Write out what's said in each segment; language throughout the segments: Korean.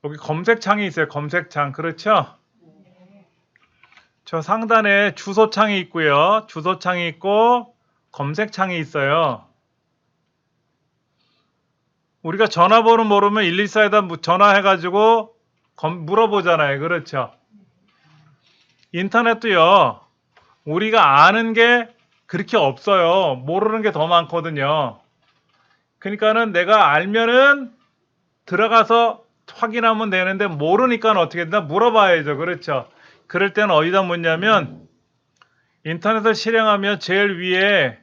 여기 검색창이 있어요. 검색창. 그렇죠? 저 상단에 주소창이 있고요. 주소창이 있고 검색창이 있어요. 우리가 전화번호 모르면 124에다 전화해가지고 물어보잖아요. 그렇죠? 인터넷도요. 우리가 아는 게 그렇게 없어요. 모르는 게 더 많거든요. 그러니까는 내가 알면은 들어가서 확인하면 되는데 모르니까 어떻게 된다? 물어봐야죠. 그렇죠? 그럴 때는 어디다 묻냐면 인터넷을 실행하면 제일 위에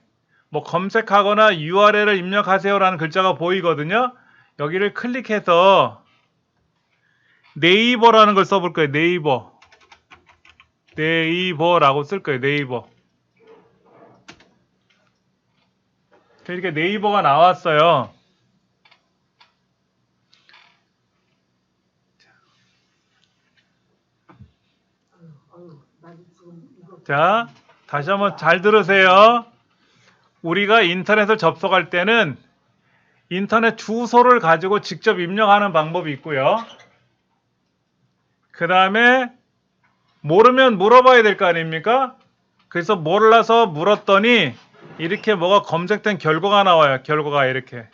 뭐 검색하거나 URL을 입력하세요라는 글자가 보이거든요. 여기를 클릭해서 네이버라는 걸 써볼 거예요. 네이버. 네이버라고 쓸 거예요. 네이버. 이렇게 네이버가 나왔어요. 자, 다시 한번 잘 들으세요. 우리가 인터넷을 접속할 때는 인터넷 주소를 가지고 직접 입력하는 방법이 있고요. 그 다음에 모르면 물어봐야 될 거 아닙니까? 그래서 몰라서 물었더니 이렇게 뭐가 검색된 결과가 나와요. 결과가 이렇게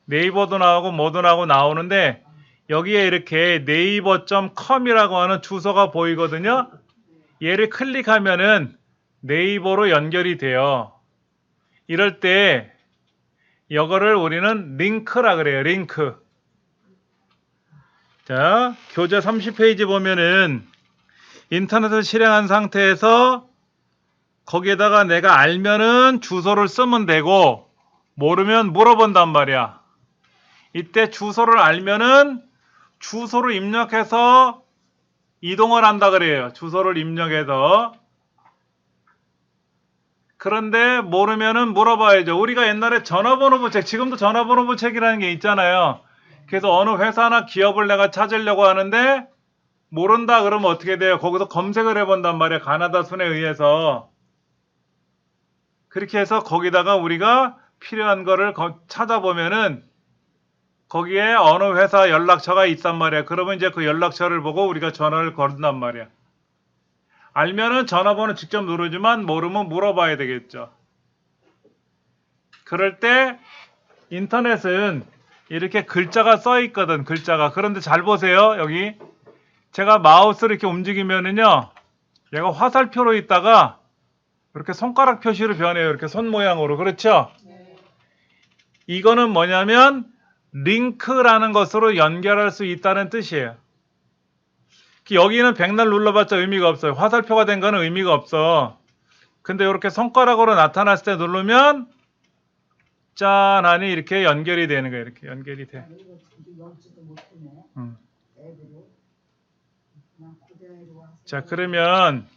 네이버도 나오고 뭐도 나오는데 여기에 이렇게 네이버.com이라고 하는 주소가 보이거든요. 얘를 클릭하면은 네이버로 연결이 돼요. 이럴 때 이거를 우리는 링크라 그래요. 링크. 자, 교재 30페이지 보면은 인터넷을 실행한 상태에서 거기에다가 내가 알면은 주소를 쓰면 되고 모르면 물어본단 말이야. 이때 주소를 알면은 주소를 입력해서 이동을 한다 그래요. 주소를 입력해서. 그런데 모르면은 물어봐야죠. 우리가 옛날에 전화번호 부책, 지금도 전화번호 부책이라는 게 있잖아요. 그래서 어느 회사나 기업을 내가 찾으려고 하는데 모른다 그러면 어떻게 돼요? 거기서 검색을 해본단 말이에요. 가나다 순에 의해서. 그렇게 해서 거기다가 우리가 필요한 거를 찾아보면은 거기에 어느 회사 연락처가 있단 말이야. 그러면 이제 그 연락처를 보고 우리가 전화를 걸는단 말이야. 알면은 전화번호 직접 누르지만 모르면 물어봐야 되겠죠. 그럴 때 인터넷은 이렇게 글자가 써 있거든. 글자가. 그런데 잘 보세요. 여기 제가 마우스를 이렇게 움직이면은요. 얘가 화살표로 있다가 이렇게 손가락 표시로 변해요. 이렇게 손 모양으로. 그렇죠? 이거는 뭐냐면 링크라는 것으로 연결할 수 있다는 뜻이에요. 여기는 백날 눌러봤자 의미가 없어요. 화살표가 된 거는 의미가 없어. 근데 이렇게 손가락으로 나타났을 때 누르면 짠 하니 이렇게 연결이 되는 거예요. 이렇게 연결이 돼. 자, 그러면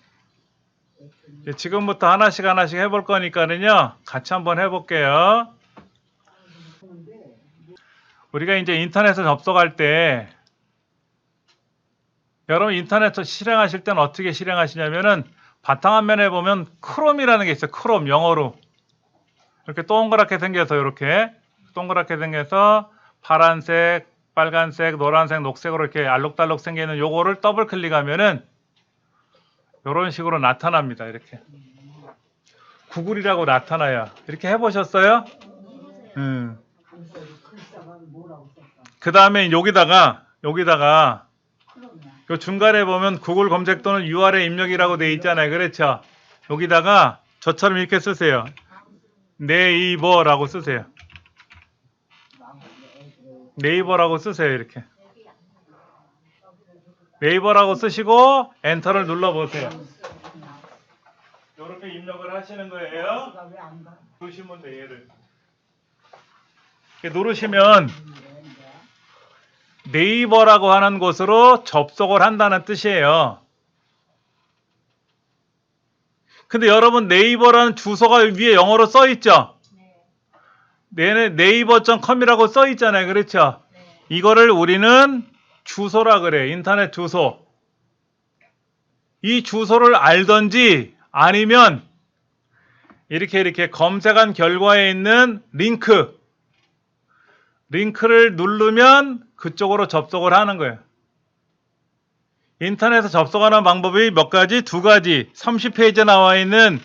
지금부터 하나씩 해볼 거니까는요. 같이 한번 해볼게요. 우리가 이제 인터넷을 접속할 때 여러분 인터넷을 실행하실 때는 어떻게 실행하시냐면은 바탕화면에 보면 크롬이라는 게 있어요. 크롬 영어로 이렇게 동그랗게 생겨서 이렇게 동그랗게 생겨서 파란색, 빨간색, 노란색, 녹색으로 이렇게 알록달록 생기는 요거를 더블 클릭하면은 이런 식으로 나타납니다. 이렇게 구글이라고 나타나요. 이렇게 해보셨어요? 그 다음에 여기다가 요 중간에 보면 구글 검색 또는 URL 입력이라고 돼 있잖아요. 그렇죠? 여기다가 저처럼 이렇게 쓰세요. 네이버라고 쓰세요. 네이버라고 쓰세요. 이렇게 네이버라고 쓰시고 엔터를 눌러보세요. 이렇게 입력을 하시는 거예요. 누르시면 돼요. 얘를 이렇게 누르시면 네이버라고 하는 곳으로 접속을 한다는 뜻이에요. 근데 여러분 네이버라는 주소가 위에 영어로 써 있죠? 네이버.com이라고 써 있잖아요. 그렇죠? 이거를 우리는 주소라 그래. 인터넷 주소. 이 주소를 알던지 아니면 이렇게 검색한 결과에 있는 링크를 누르면 그쪽으로 접속을 하는 거예요. 인터넷에 접속하는 방법이 몇 가지? 두 가지. 30페이지에 나와 있는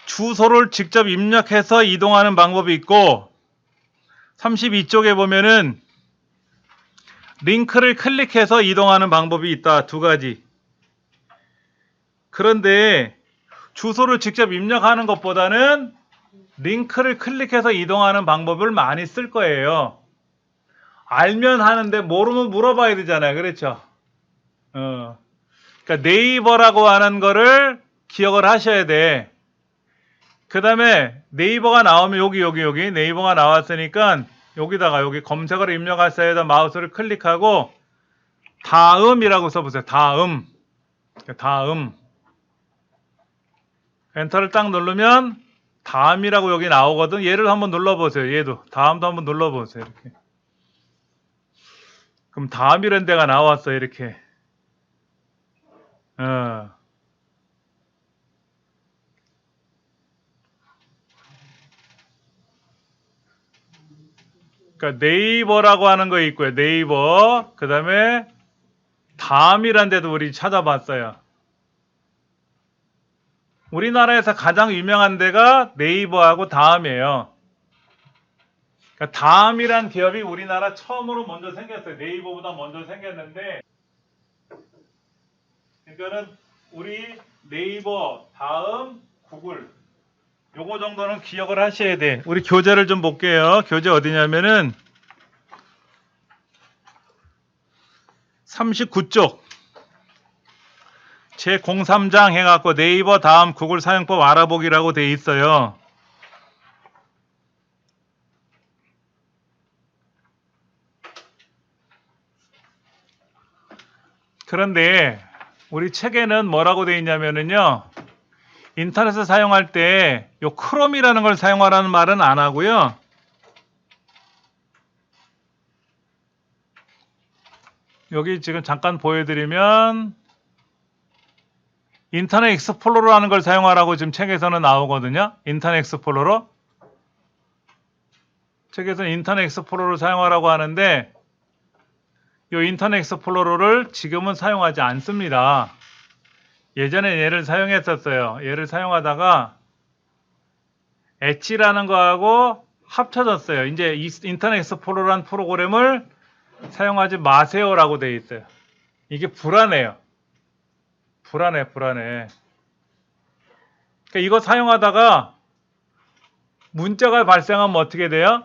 주소를 직접 입력해서 이동하는 방법이 있고 32쪽에 보면은 링크를 클릭해서 이동하는 방법이 있다. 두 가지. 그런데 주소를 직접 입력하는 것보다는 링크를 클릭해서 이동하는 방법을 많이 쓸 거예요. 알면 하는데 모르면 물어봐야 되잖아요. 그렇죠? 그러니까 네이버라고 하는 거를 기억을 하셔야 돼. 그 다음에 네이버가 나오면 여기 네이버가 나왔으니까 여기다가 여기 검색어를 입력하셔야 돼. 마우스를 클릭하고 다음이라고 써보세요. 다음. 엔터를 딱 누르면 다음이라고 여기 나오거든. 얘를 한번 눌러보세요. 얘도 다음도 한번 눌러보세요. 이렇게. 그럼 다음이라는 데가 나왔어. 이렇게. 그러니까 네이버라고 하는 거 있고요. 네이버. 그 다음에 다음이란 데도 우리 찾아봤어요. 우리나라에서 가장 유명한 데가 네이버하고 다음이에요. 그러니까 다음이란 기업이 우리나라 처음으로 먼저 생겼어요. 네이버보다 먼저 생겼는데 그러니까는 우리 네이버, 다음, 구글 요거 정도는 기억을 하셔야 돼. 우리 교재를 좀 볼게요. 교재 어디냐면은 39쪽 제03장 해갖고 네이버 다음 구글 사용법 알아보기라고 돼 있어요. 그런데 우리 책에는 뭐라고 돼 있냐면은요. 인터넷을 사용할 때 요 크롬이라는 걸 사용하라는 말은 안 하고요. 여기 지금 잠깐 보여드리면 인터넷 익스플로러라는 걸 사용하라고 지금 책에서는 나오거든요. 인터넷 익스플로러. 책에서는 인터넷 익스플로러를 사용하라고 하는데 이 인터넷 익스플로러를 지금은 사용하지 않습니다. 예전에 얘를 사용했었어요. 얘를 사용하다가 엣지라는 거하고 합쳐졌어요. 이제 인터넷 익스플로러라는 프로그램을 사용하지 마세요라고 되어 있어요. 이게 불안해요. 불안해. 그러니까 이거 사용하다가 문자가 발생하면 어떻게 돼요?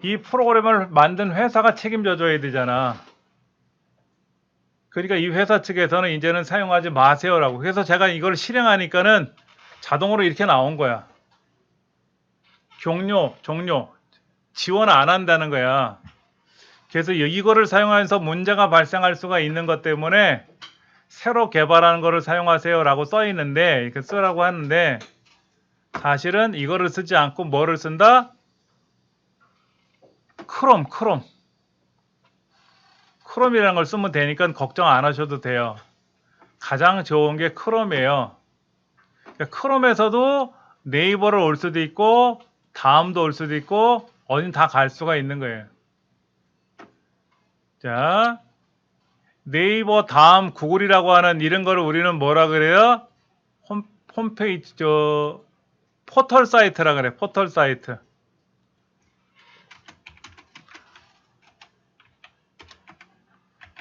이 프로그램을 만든 회사가 책임져 줘야 되잖아. 그러니까 이 회사 측에서는 이제는 사용하지 마세요라고. 그래서 제가 이걸 실행하니까는 자동으로 이렇게 나온 거야. 종료. 지원 안 한다는 거야. 그래서 이거를 사용하면서 문제가 발생할 수가 있는 것 때문에 새로 개발하는 거를 사용하세요라고 써 있는데 이렇게 쓰라고 하는데 사실은 이거를 쓰지 않고 뭐를 쓴다? 크롬이라는 걸 쓰면 되니까 걱정 안 하셔도 돼요. 가장 좋은 게 크롬이에요. 크롬에서도 네이버를 올 수도 있고 다음도 올 수도 있고 어딘 다 갈 수가 있는 거예요. 자, 네이버 다음 구글이라고 하는 이런 거를 우리는 뭐라 그래요? 홈페이지 포털 사이트라 그래. 포털 사이트.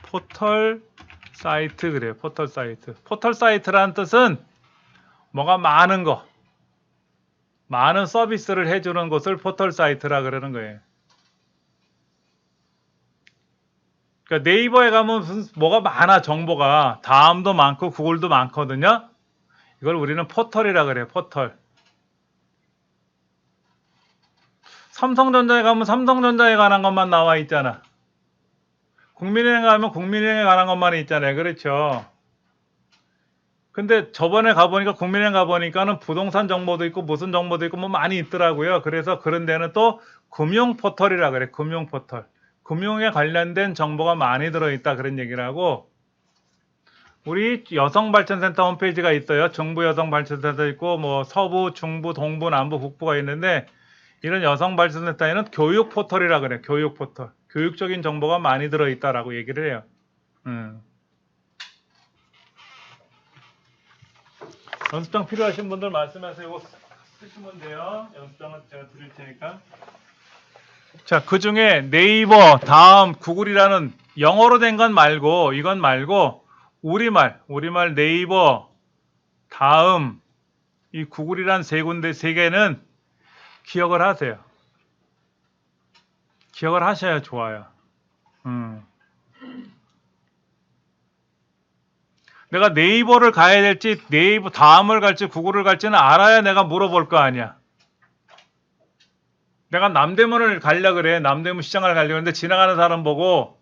포털 사이트 그래요. 포털 사이트. 포털 사이트라는 뜻은 뭐가 많은 거, 많은 서비스를 해주는 곳을 포털 사이트라 그러는 거예요. 그러니까 네이버에 가면 무슨 뭐가 많아 정보가 다음도 많고 구글도 많거든요. 이걸 우리는 포털이라 그래요. 포털. 삼성전자에 가면 삼성전자에 관한 것만 나와 있잖아. 국민은행 가면 국민은행에 관한 것만 있잖아요. 그렇죠. 근데 저번에 가보니까 국민은행 가보니까는 부동산 정보도 있고 무슨 정보도 있고 뭐 많이 있더라고요. 그래서 그런 데는 또 금융 포털이라 그래. 금융 포털. 금융에 관련된 정보가 많이 들어있다 그런 얘기를 하고 우리 여성발전센터 홈페이지가 있어요. 정부 여성발전센터 있고 뭐 서부, 중부, 동부, 남부, 북부가 있는데 이런 여성발전센터에는 교육 포털이라 그래. 교육 포털. 교육적인 정보가 많이 들어있다라고 얘기를 해요. 연습장 필요하신 분들 말씀하세요. 이거 쓰시면 돼요. 연습장은 제가 드릴 테니까. 자, 그 중에 네이버, 다음, 구글이라는 영어로 된 건 말고, 이건 말고, 우리말 네이버, 다음, 이 구글이란 세 군데, 세 개는 기억을 하세요. 기억을 하셔야 좋아요. 내가 네이버를 가야 될지, 네이버 다음을 갈지, 구글을 갈지는 알아야 내가 물어볼 거 아니야. 내가 남대문을 가려고 그래. 남대문 시장을 가려고 했는데 지나가는 사람 보고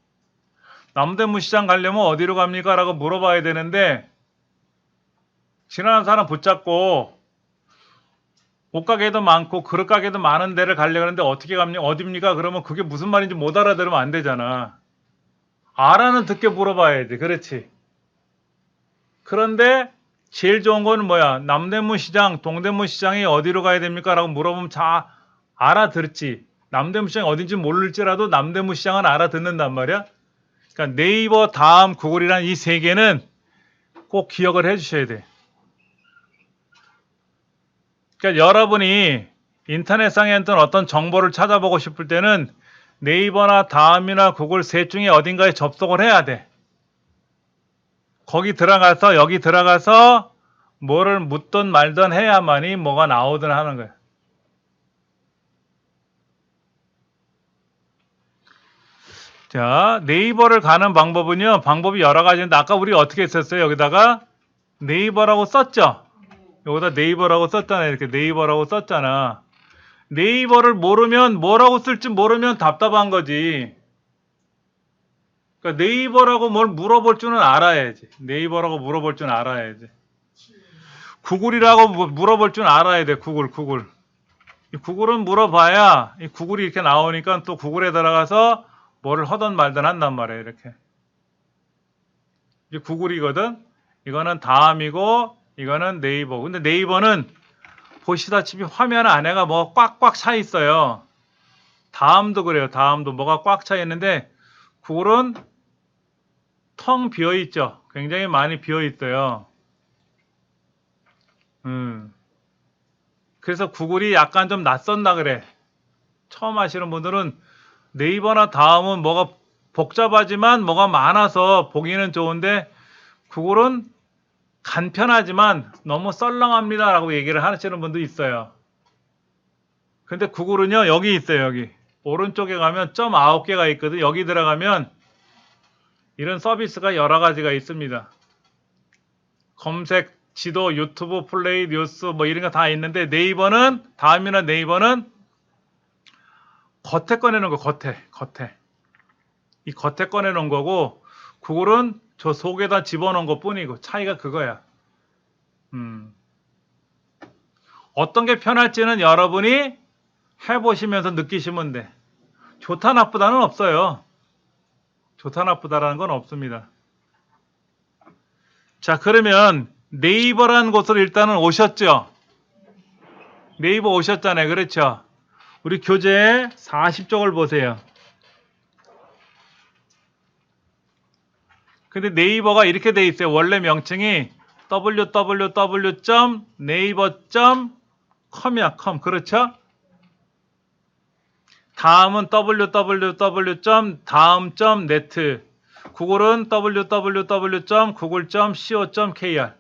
남대문 시장 가려면 어디로 갑니까? 라고 물어봐야 되는데 지나가는 사람 붙잡고 옷가게도 많고 그릇가게도 많은 데를 가려고 하는데 어떻게 갑니까? 어딥니까? 그러면 그게 무슨 말인지 못 알아들으면 안 되잖아. 알아는 듣게 물어봐야지. 그렇지. 그런데 제일 좋은 건 뭐야? 남대문 시장, 동대문 시장이 어디로 가야 됩니까? 라고 물어보면 다 알아듣지. 남대문 시장이 어딘지 모를지라도 남대문 시장은 알아듣는단 말이야. 그러니까 네이버, 다음, 구글이란 이 세 개는 꼭 기억을 해 주셔야 돼. 그러니까 여러분이 인터넷상에 어떤 정보를 찾아보고 싶을 때는 네이버나 다음이나 구글 셋 중에 어딘가에 접속을 해야 돼. 거기 들어가서 여기 들어가서 뭐를 묻든 말든 해야만이 뭐가 나오든 하는 거야. 자, 네이버를 가는 방법은요. 방법이 여러 가지인데 아까 우리 어떻게 했었어요? 여기다가 네이버라고 썼죠? 여기다 네이버라고 썼잖아. 이렇게 네이버라고 썼잖아. 네이버를 모르면 뭐라고 쓸지 모르면 답답한 거지. 그러니까 네이버라고 뭘 물어볼 줄은 알아야지. 네이버라고 물어볼 줄은 알아야지. 구글이라고 물어볼 줄은 알아야 돼. 구글. 이 구글은 물어봐야 이 구글이 이렇게 나오니까 또 구글에 들어가서 뭐를 하든 말든 한단 말이에요. 이렇게. 이게 구글이거든. 이거는 다음이고 이거는 네이버. 근데 네이버는 보시다시피 화면 안에가 뭐 꽉꽉 차 있어요. 다음도 그래요. 다음도 뭐가 꽉 차 있는데 구글은 텅 비어 있죠. 굉장히 많이 비어 있어요. 그래서 구글이 약간 좀 낯선다 그래. 처음 하시는 분들은 네이버나 다음은 뭐가 복잡하지만 뭐가 많아서 보기는 좋은데 구글은 간편하지만 너무 썰렁합니다 라고 얘기를 하시는 분도 있어요. 근데 구글은요 여기 있어요. 여기 오른쪽에 가면 점 9개가 있거든. 여기 들어가면 이런 서비스가 여러 가지가 있습니다. 검색, 지도, 유튜브, 플레이, 뉴스 뭐 이런 거 다 있는데 네이버는 다음이나 네이버는 겉에 꺼내놓은 거 겉에 이 겉에 꺼내놓은 거고 구글은 저 속에다 집어넣은 것 뿐이고 차이가 그거야. 어떤 게 편할지는 여러분이 해보시면서 느끼시면 돼. 좋다 나쁘다는 없어요. 좋다 나쁘다라는 건 없습니다. 자, 그러면 네이버라는 곳으로 일단은 오셨죠? 네이버 오셨잖아요. 그렇죠? 우리 교재 40쪽을 보세요. 근데 네이버가 이렇게 돼 있어요. 원래 명칭이 www.naver.com이야. com. 그렇죠? 다음은 www.다음.net. 구글은 www.google.co.kr.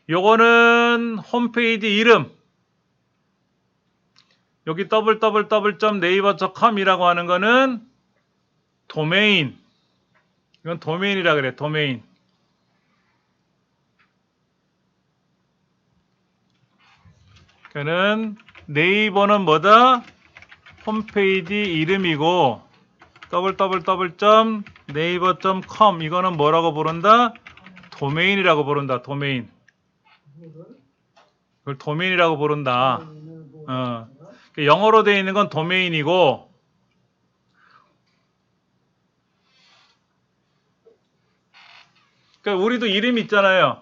요거는 홈페이지 이름. 여기 www.naver.com이라고 하는 거는 도메인. 이건 도메인이라 그래. 도메인. 그는 네이버는 뭐다? 홈페이지 이름이고 www.naver.com 이거는 뭐라고 부른다? 도메인이라고 부른다. 도메인. 그걸 도메인이라고 부른다. 영어로 되어 있는 건 도메인이고 그러니까 우리도 이름이 있잖아요.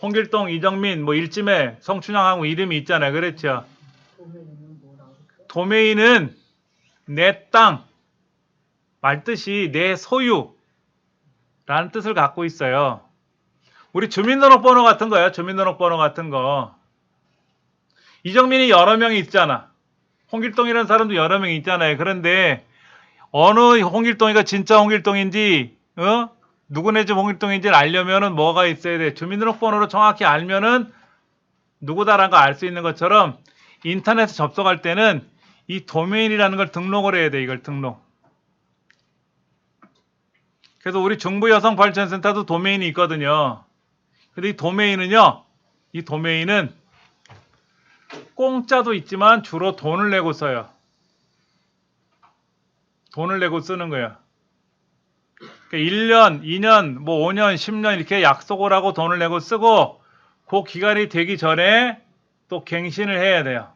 홍길동, 이정민, 뭐 일찜해, 성춘향하고 이름이 있잖아요. 그렇죠? 도메인은 내 땅, 말뜻이 내 소유라는 뜻을 갖고 있어요. 우리 주민등록번호 같은 거야. 주민등록번호 같은 거. 이정민이 여러 명이 있잖아. 홍길동이라는 사람도 여러 명이 있잖아요. 그런데 어느 홍길동이가 진짜 홍길동인지 누구네 집 홍길동인지를 알려면은 뭐가 있어야 돼? 주민등록번호로 정확히 알면은 누구다라는 거 알 수 있는 것처럼 인터넷에 접속할 때는 이 도메인이라는 걸 등록을 해야 돼. 이걸 등록. 그래서 우리 중부여성발전센터도 도메인이 있거든요. 근데 이 도메인은요. 이 도메인은 공짜도 있지만 주로 돈을 내고 써요. 돈을 내고 쓰는 거야. 그러니까 1년, 2년, 뭐 5년, 10년 이렇게 약속을 하고 돈을 내고 쓰고 그 기간이 되기 전에 또 갱신을 해야 돼요.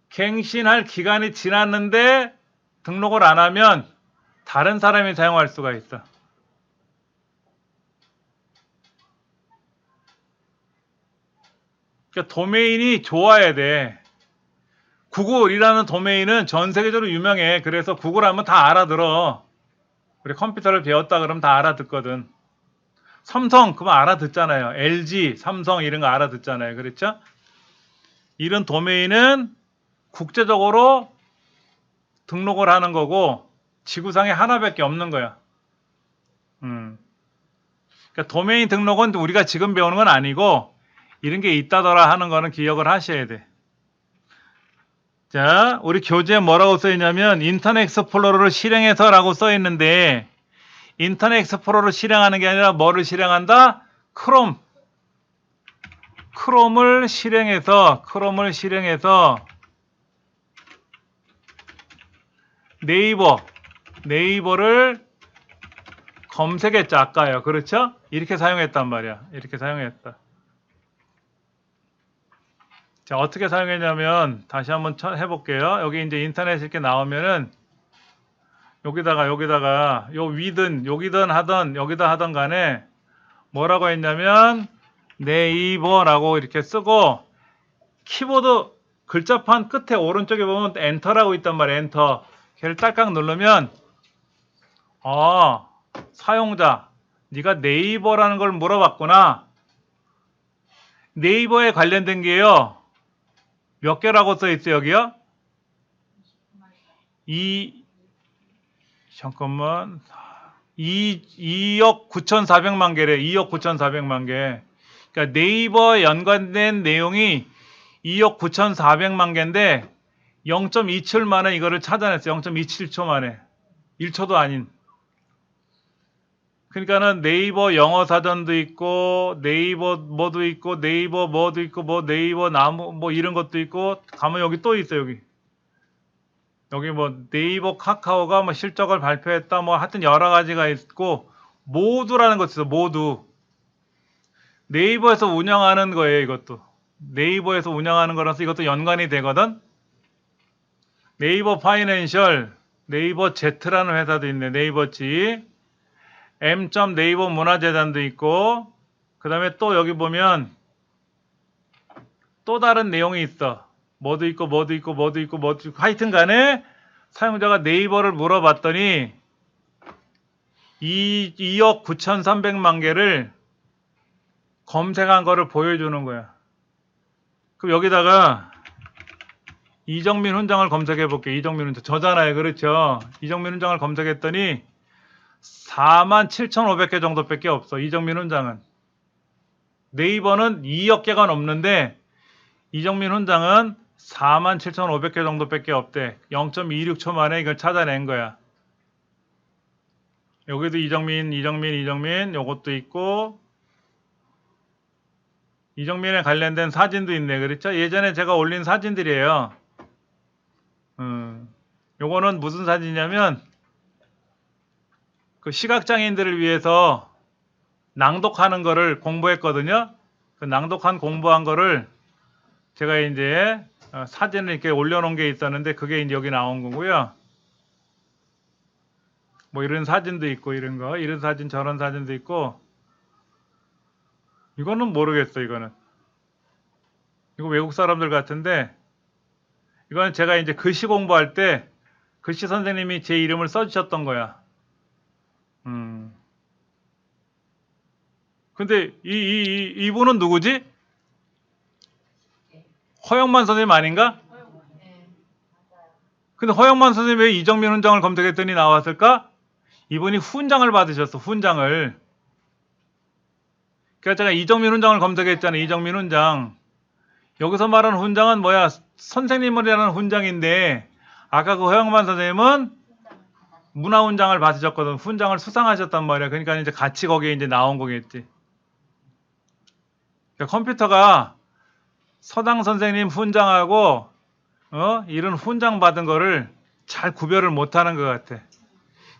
갱신할 기간이 지났는데 등록을 안 하면 다른 사람이 사용할 수가 있어. 그러니까 도메인이 좋아야 돼. 구글이라는 도메인은 전 세계적으로 유명해. 그래서 구글 하면 다 알아들어. 우리 컴퓨터를 배웠다 그러면 다 알아듣거든. 삼성 그거 알아듣잖아요. LG, 삼성 이런 거 알아듣잖아요. 그렇죠? 이런 도메인은 국제적으로 등록을 하는 거고 지구상에 하나밖에 없는 거야. 그러니까 도메인 등록은 우리가 지금 배우는 건 아니고 이런 게 있다더라 하는 거는 기억을 하셔야 돼. 자, 우리 교재에 뭐라고 써 있냐면 인터넷 익스플로러를 실행해서 라고 써 있는데 인터넷 익스플로러를 실행하는 게 아니라 뭐를 실행한다? 크롬을 실행해서 네이버를 검색했죠. 아까요. 그렇죠? 이렇게 사용했단 말이야. 이렇게 사용했다. 자, 어떻게 사용했냐면 다시 한번 해볼게요. 여기 이제 인터넷 이렇게 나오면은 여기다가 요 위든 여기든 하던 여기다 하던 간에 뭐라고 했냐면 네이버라고 이렇게 쓰고 키보드 글자판 끝에 오른쪽에 보면 엔터라고 있단 말이에요. 엔터. 걔를 딸깍 누르면 사용자 네가 네이버라는 걸 물어봤구나. 네이버에 관련된 게요. 몇 개라고 써 있어요, 여기요? 잠깐만. 2억 9,400만 개래. 2억 9,400만 개. 그러니까 네이버에 연관된 내용이 2억 9,400만 개인데 0.27 만에 이거를 찾아냈어요. 0.27초 만에. 1초도 아닌. 그러니까는 네이버 영어 사전도 있고 네이버 뭐도 있고 네이버 뭐도 있고 뭐 네이버 나무 뭐 이런 것도 있고 가면 여기 또 있어요. 여기 뭐 네이버 카카오가 뭐 실적을 발표했다 뭐 하여튼 여러 가지가 있고 모두라는 것이 있어. 모두 네이버에서 운영하는 거예요. 이것도 네이버에서 운영하는 거라서 이것도 연관이 되거든. 네이버 파이낸셜, 네이버 Z라는 회사도 있네. 네이버지, M. 네이버 문화재단도 있고, 그 다음에 또 여기 보면 또 다른 내용이 있어. 뭐도 있고 하여튼 간에 사용자가 네이버를 물어봤더니 2억 9,300만 개를 검색한 거를 보여주는 거야. 그럼 여기다가 이정민 훈장을 검색해 볼게요. 이정민 훈장. 저잖아요. 그렇죠? 이정민 훈장을 검색했더니 47,500개 정도밖에 없어. 이정민 훈장은. 네이버는 2억 개가 넘는데 이정민 훈장은 47,500개 정도밖에 없대. 0.26초 만에 이걸 찾아낸 거야. 여기도 이정민 요것도 있고 이정민에 관련된 사진도 있네. 그렇죠? 예전에 제가 올린 사진들이에요. 요거는 무슨 사진이냐면 그 시각장애인들을 위해서 낭독하는 거를 공부했거든요. 그 공부한 거를 제가 이제 사진을 이렇게 올려놓은 게 있었는데 그게 이제 여기 나온 거고요. 뭐 이런 사진도 있고 이런 사진 저런 사진도 있고 이거는 모르겠어. 이거 외국 사람들 같은데 이거는 제가 이제 글씨 공부할 때 글씨 선생님이 제 이름을 써주셨던 거야. 근데 이분은 누구지? 허영만 선생님 아닌가? 근데 허영만 선생님 왜 이정민 훈장을 검색했더니 나왔을까? 이분이 훈장을 받으셨어, 훈장을. 그러니까 제가 이정민 훈장을 검색했잖아요, 이정민 훈장. 여기서 말하는 훈장은 뭐야? 선생님을 위한 훈장인데, 아까 그 허영만 선생님은 문화훈장을 받으셨거든. 훈장을 수상하셨단 말이야. 그러니까 이제 같이 거기에 이제 나온 거겠지. 그러니까 컴퓨터가 서당 선생님 훈장하고, 이런 훈장 받은 거를 잘 구별을 못 하는 것 같아.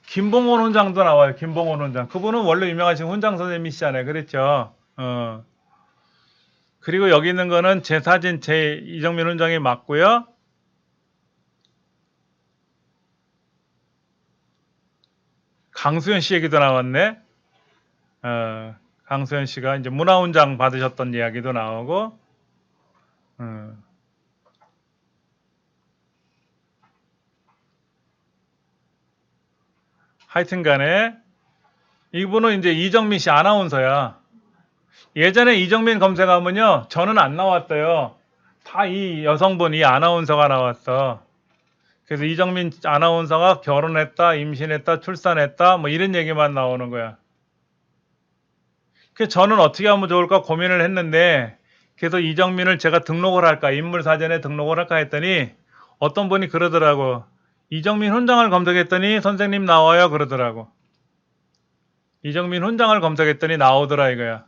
김봉원 훈장도 나와요. 김봉원 훈장. 그분은 원래 유명하신 훈장 선생님이시잖아요. 그렇죠? 그리고 여기 있는 거는 제 사진, 제 이정민 훈장이 맞고요. 강수현 씨 얘기도 나왔네. 강수현 씨가 이제 문화훈장 받으셨던 이야기도 나오고. 하여튼 간에 이분은 이제 이정민 씨 아나운서야. 예전에 이정민 검색하면요, 저는 안 나왔어요. 다 이 여성분, 이 아나운서가 나왔어. 그래서 이정민 아나운서가 결혼했다, 임신했다, 출산했다, 뭐 이런 얘기만 나오는 거야. 그래서 저는 어떻게 하면 좋을까 고민을 했는데, 그래서 이정민을 제가 등록을 할까, 인물사전에 등록을 할까 했더니, 어떤 분이 그러더라고. 이정민 훈장을 검색했더니 선생님 나와요, 그러더라고. 이정민 훈장을 검색했더니 나오더라 이거야.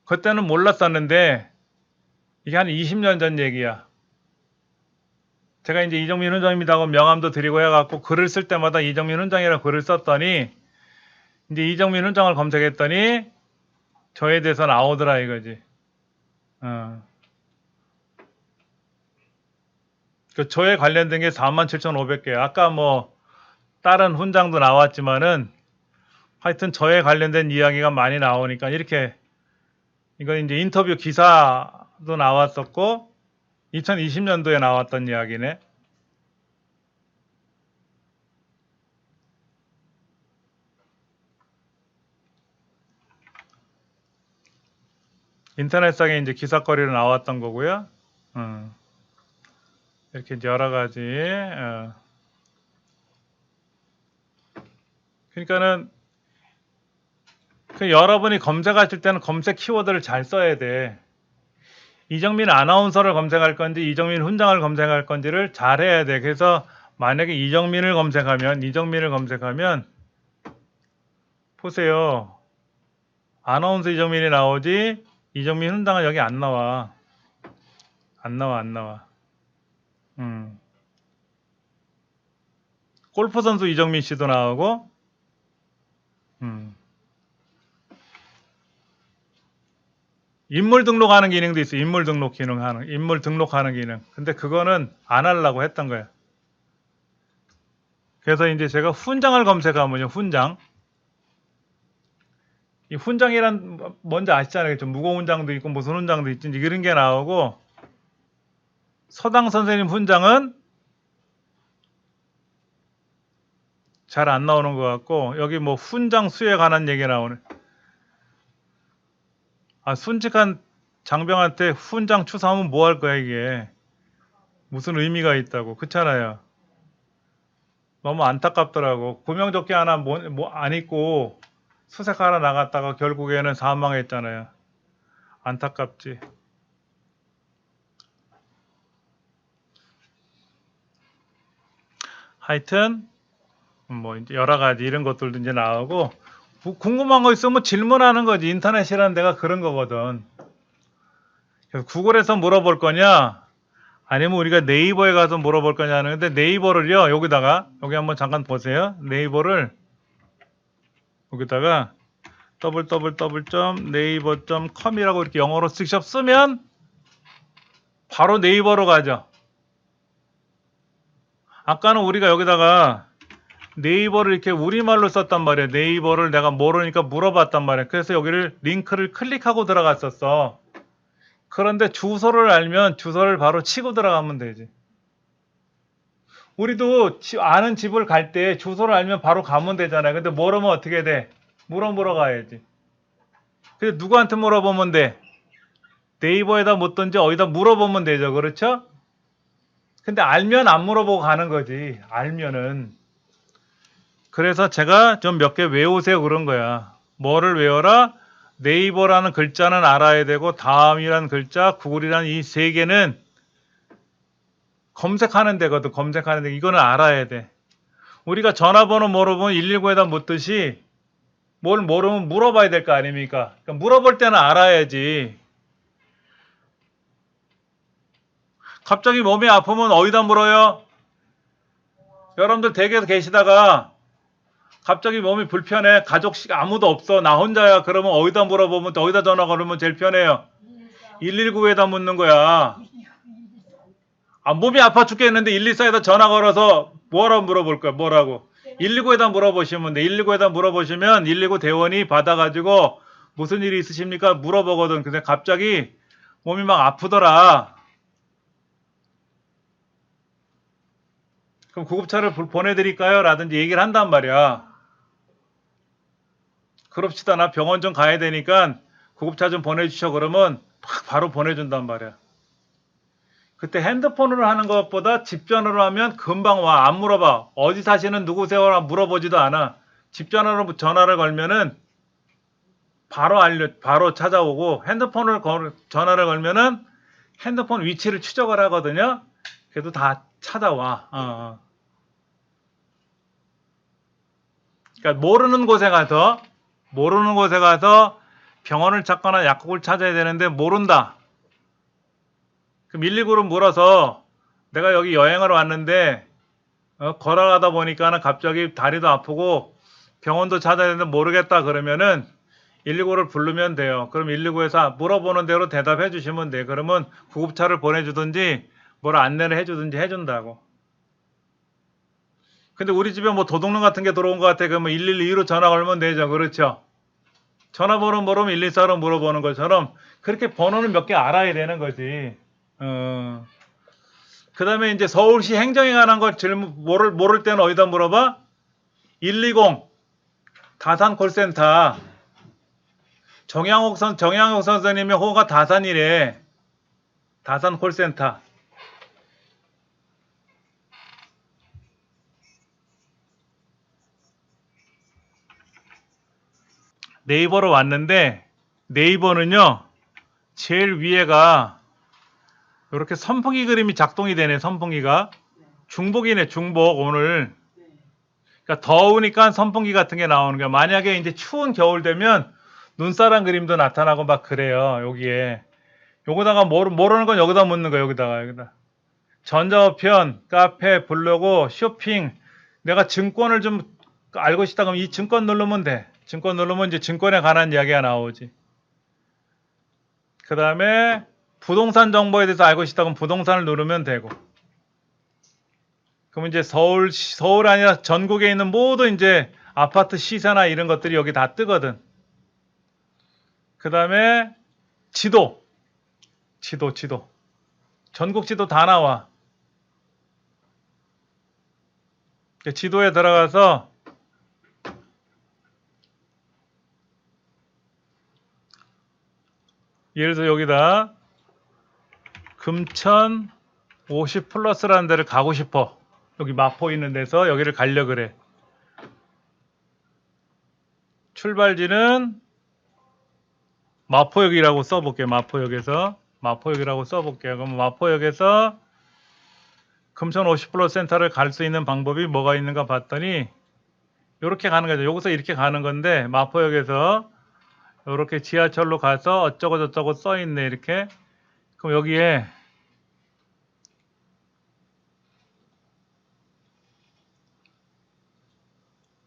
그때는 몰랐었는데 이게 한 20년 전 얘기야. 제가 이제 이정민 훈장입니다 하고 명함도 드리고 해갖고 글을 쓸 때마다 이정민 훈장이라고 글을 썼더니 이제 이정민 훈장을 검색했더니 저에 대해서 나오더라 이거지. 그 저에 관련된 게 47,500개. 아까 뭐 다른 훈장도 나왔지만은 하여튼 저에 관련된 이야기가 많이 나오니까 이렇게 이건 이제 인터뷰 기사도 나왔었고 2020년도에 나왔던 이야기네. 인터넷상에 이제 기사거리로 나왔던 거고요. 이렇게 이제 여러 가지. 그러니까는 여러분이 검색하실 때는 검색 키워드를 잘 써야 돼. 이정민 아나운서를 검색할 건지 이정민 훈장을 검색할 건지를 잘 해야 돼. 그래서 만약에 이정민을 검색하면 보세요. 아나운서 이정민이 나오지 이정민 훈장은 여기 안 나와. 안 나와. 골프 선수 이정민 씨도 나오고 인물 등록하는 기능도 있어. 인물 등록하는 기능. 근데 그거는 안 하려고 했던 거야. 그래서 이제 제가 훈장을 검색하면요. 훈장. 이 훈장이란 뭔지 아시잖아요. 좀 무공훈장도 있고 무슨 훈장도 있지. 이런 게 나오고 서당 선생님 훈장은 잘 안 나오는 것 같고 여기 뭐 훈장 수에 관한 얘기 나오네. 순직한 장병한테 훈장 추사하면 뭐 할 거야 이게. 무슨 의미가 있다고. 그렇잖아요. 너무 안타깝더라고. 구명조끼 하나 안 입고 수색하러 나갔다가 결국에는 사망했잖아요. 안타깝지. 하여튼 뭐 이제 여러 가지 이런 것들도 이제 나오고 궁금한 거 있으면 질문하는 거지. 인터넷이라는 데가 그런 거거든. 그래서 구글에서 물어볼 거냐 아니면 우리가 네이버에 가서 물어볼 거냐 하는데 네이버를요 여기 한번 잠깐 보세요. 네이버를 여기다가 www.naver.com이라고 이렇게 영어로 직접 쓰면 바로 네이버로 가죠. 아까는 우리가 여기다가 네이버를 이렇게 우리말로 썼단 말이야. 네이버를 내가 모르니까 물어봤단 말이야. 그래서 여기를 링크를 클릭하고 들어갔었어. 그런데 주소를 알면 주소를 바로 치고 들어가면 되지. 우리도 아는 집을 갈 때 주소를 알면 바로 가면 되잖아요. 근데 모르면 어떻게 돼? 물어보러 가야지. 근데 누구한테 물어보면 돼? 네이버에다 묻든지 어디다 물어보면 되죠. 그렇죠? 근데 알면 안 물어보고 가는 거지. 알면은. 그래서 제가 좀 몇 개 외우세요 그런 거야. 뭐를 외워라? 네이버라는 글자는 알아야 되고 다음이라는 글자, 구글이라는 이 세 개는 검색하는 데거든. 검색하는 데 이거는 알아야 돼. 우리가 전화번호 물어보면 119에다 묻듯이 뭘 모르면 물어봐야 될 거 아닙니까? 그러니까 물어볼 때는 알아야지. 갑자기 몸이 아프면 어디다 물어요? 여러분들 댁에서 계시다가 갑자기 몸이 불편해. 가족 아무도 없어. 나 혼자야. 그러면 어디다 물어보면 어디다 전화 걸으면 제일 편해요? 119에다 묻는 거야. 아, 몸이 아파 죽겠는데 114에다 전화 걸어서 뭐라고 물어볼 거야? 뭐라고? 119에다 물어보시면 돼. 119에다 물어보시면 119 대원이 받아가지고 무슨 일이 있으십니까? 물어보거든. 근데 갑자기 몸이 막 아프더라. 그럼 구급차를 보내드릴까요? 라든지 얘기를 한단 말이야. 그럽시다. 나 병원 좀 가야 되니까 구급차 좀 보내주셔. 그러면 팍 바로 보내준단 말이야. 그때 핸드폰으로 하는 것보다 집전화로 하면 금방 와. 안 물어봐. 어디 사시는 누구세요? 물어보지도 않아. 집전화로 전화를 걸면은 바로 찾아오고 핸드폰으로 전화를 걸면은 핸드폰 위치를 추적을 하거든요. 그래도 다 찾아와. 그러니까 모르는 곳에 가서 병원을 찾거나 약국을 찾아야 되는데 모른다. 그럼 119를 물어서 내가 여기 여행을 왔는데 걸어가다 보니까 갑자기 다리도 아프고 병원도 찾아야 되는데 모르겠다 그러면은 119를 부르면 돼요. 그럼 119에서 물어보는 대로 대답해 주시면 돼. 그러면 구급차를 보내주든지 뭘 안내를 해주든지 해준다고. 근데 우리 집에 뭐 도둑놈 같은 게 들어온 것 같아. 그러면 112로 전화 걸면 되죠. 그렇죠? 전화번호 모르면 114로 물어보는 것처럼 그렇게 번호는 몇 개 알아야 되는 거지. 그 다음에 이제 서울시 행정에 관한 걸 모를 때는 어디다 물어봐? 120 다산 콜센터. 정양옥 선생님의 호가 다산이래. 다산 콜센터. 네이버로 왔는데 네이버는요 제일 위에가 이렇게 선풍기 그림이 작동이 되네. 선풍기가 중복이네. 중복. 오늘 그러니까 더우니까 선풍기 같은 게 나오는 거야. 만약에 이제 추운 겨울 되면 눈사람 그림도 나타나고 막 그래요. 여기에 요거다가 모르는 건 여기다 묻는 거야. 여기다 전자우편, 카페, 블로그, 쇼핑. 내가 증권을 좀 알고 싶다 그러면 이 증권 누르면 돼. 증권 누르면 이제 증권에 관한 이야기가 나오지. 그 다음에 부동산 정보에 대해서 알고 싶다 그러면 부동산을 누르면 되고. 그럼 이제 서울 아니라 전국에 있는 모든 이제 아파트 시세나 이런 것들이 여기 다 뜨거든. 그 다음에 지도. 전국 지도 다 나와. 지도에 들어가서 예를 들어 여기다 금천 50 플러스라는 데를 가고 싶어. 여기 마포 있는 데서 여기를 가려 그래. 출발지는 마포역이라고 써볼게요. 마포역이라고 써볼게요. 그럼 마포역에서 금천 50 플러스 센터를 갈 수 있는 방법이 뭐가 있는가 봤더니 이렇게 가는 거죠. 여기서 이렇게 가는 건데 마포역에서 이렇게 지하철로 가서 어쩌고 저쩌고 써 있네. 이렇게. 그럼 여기에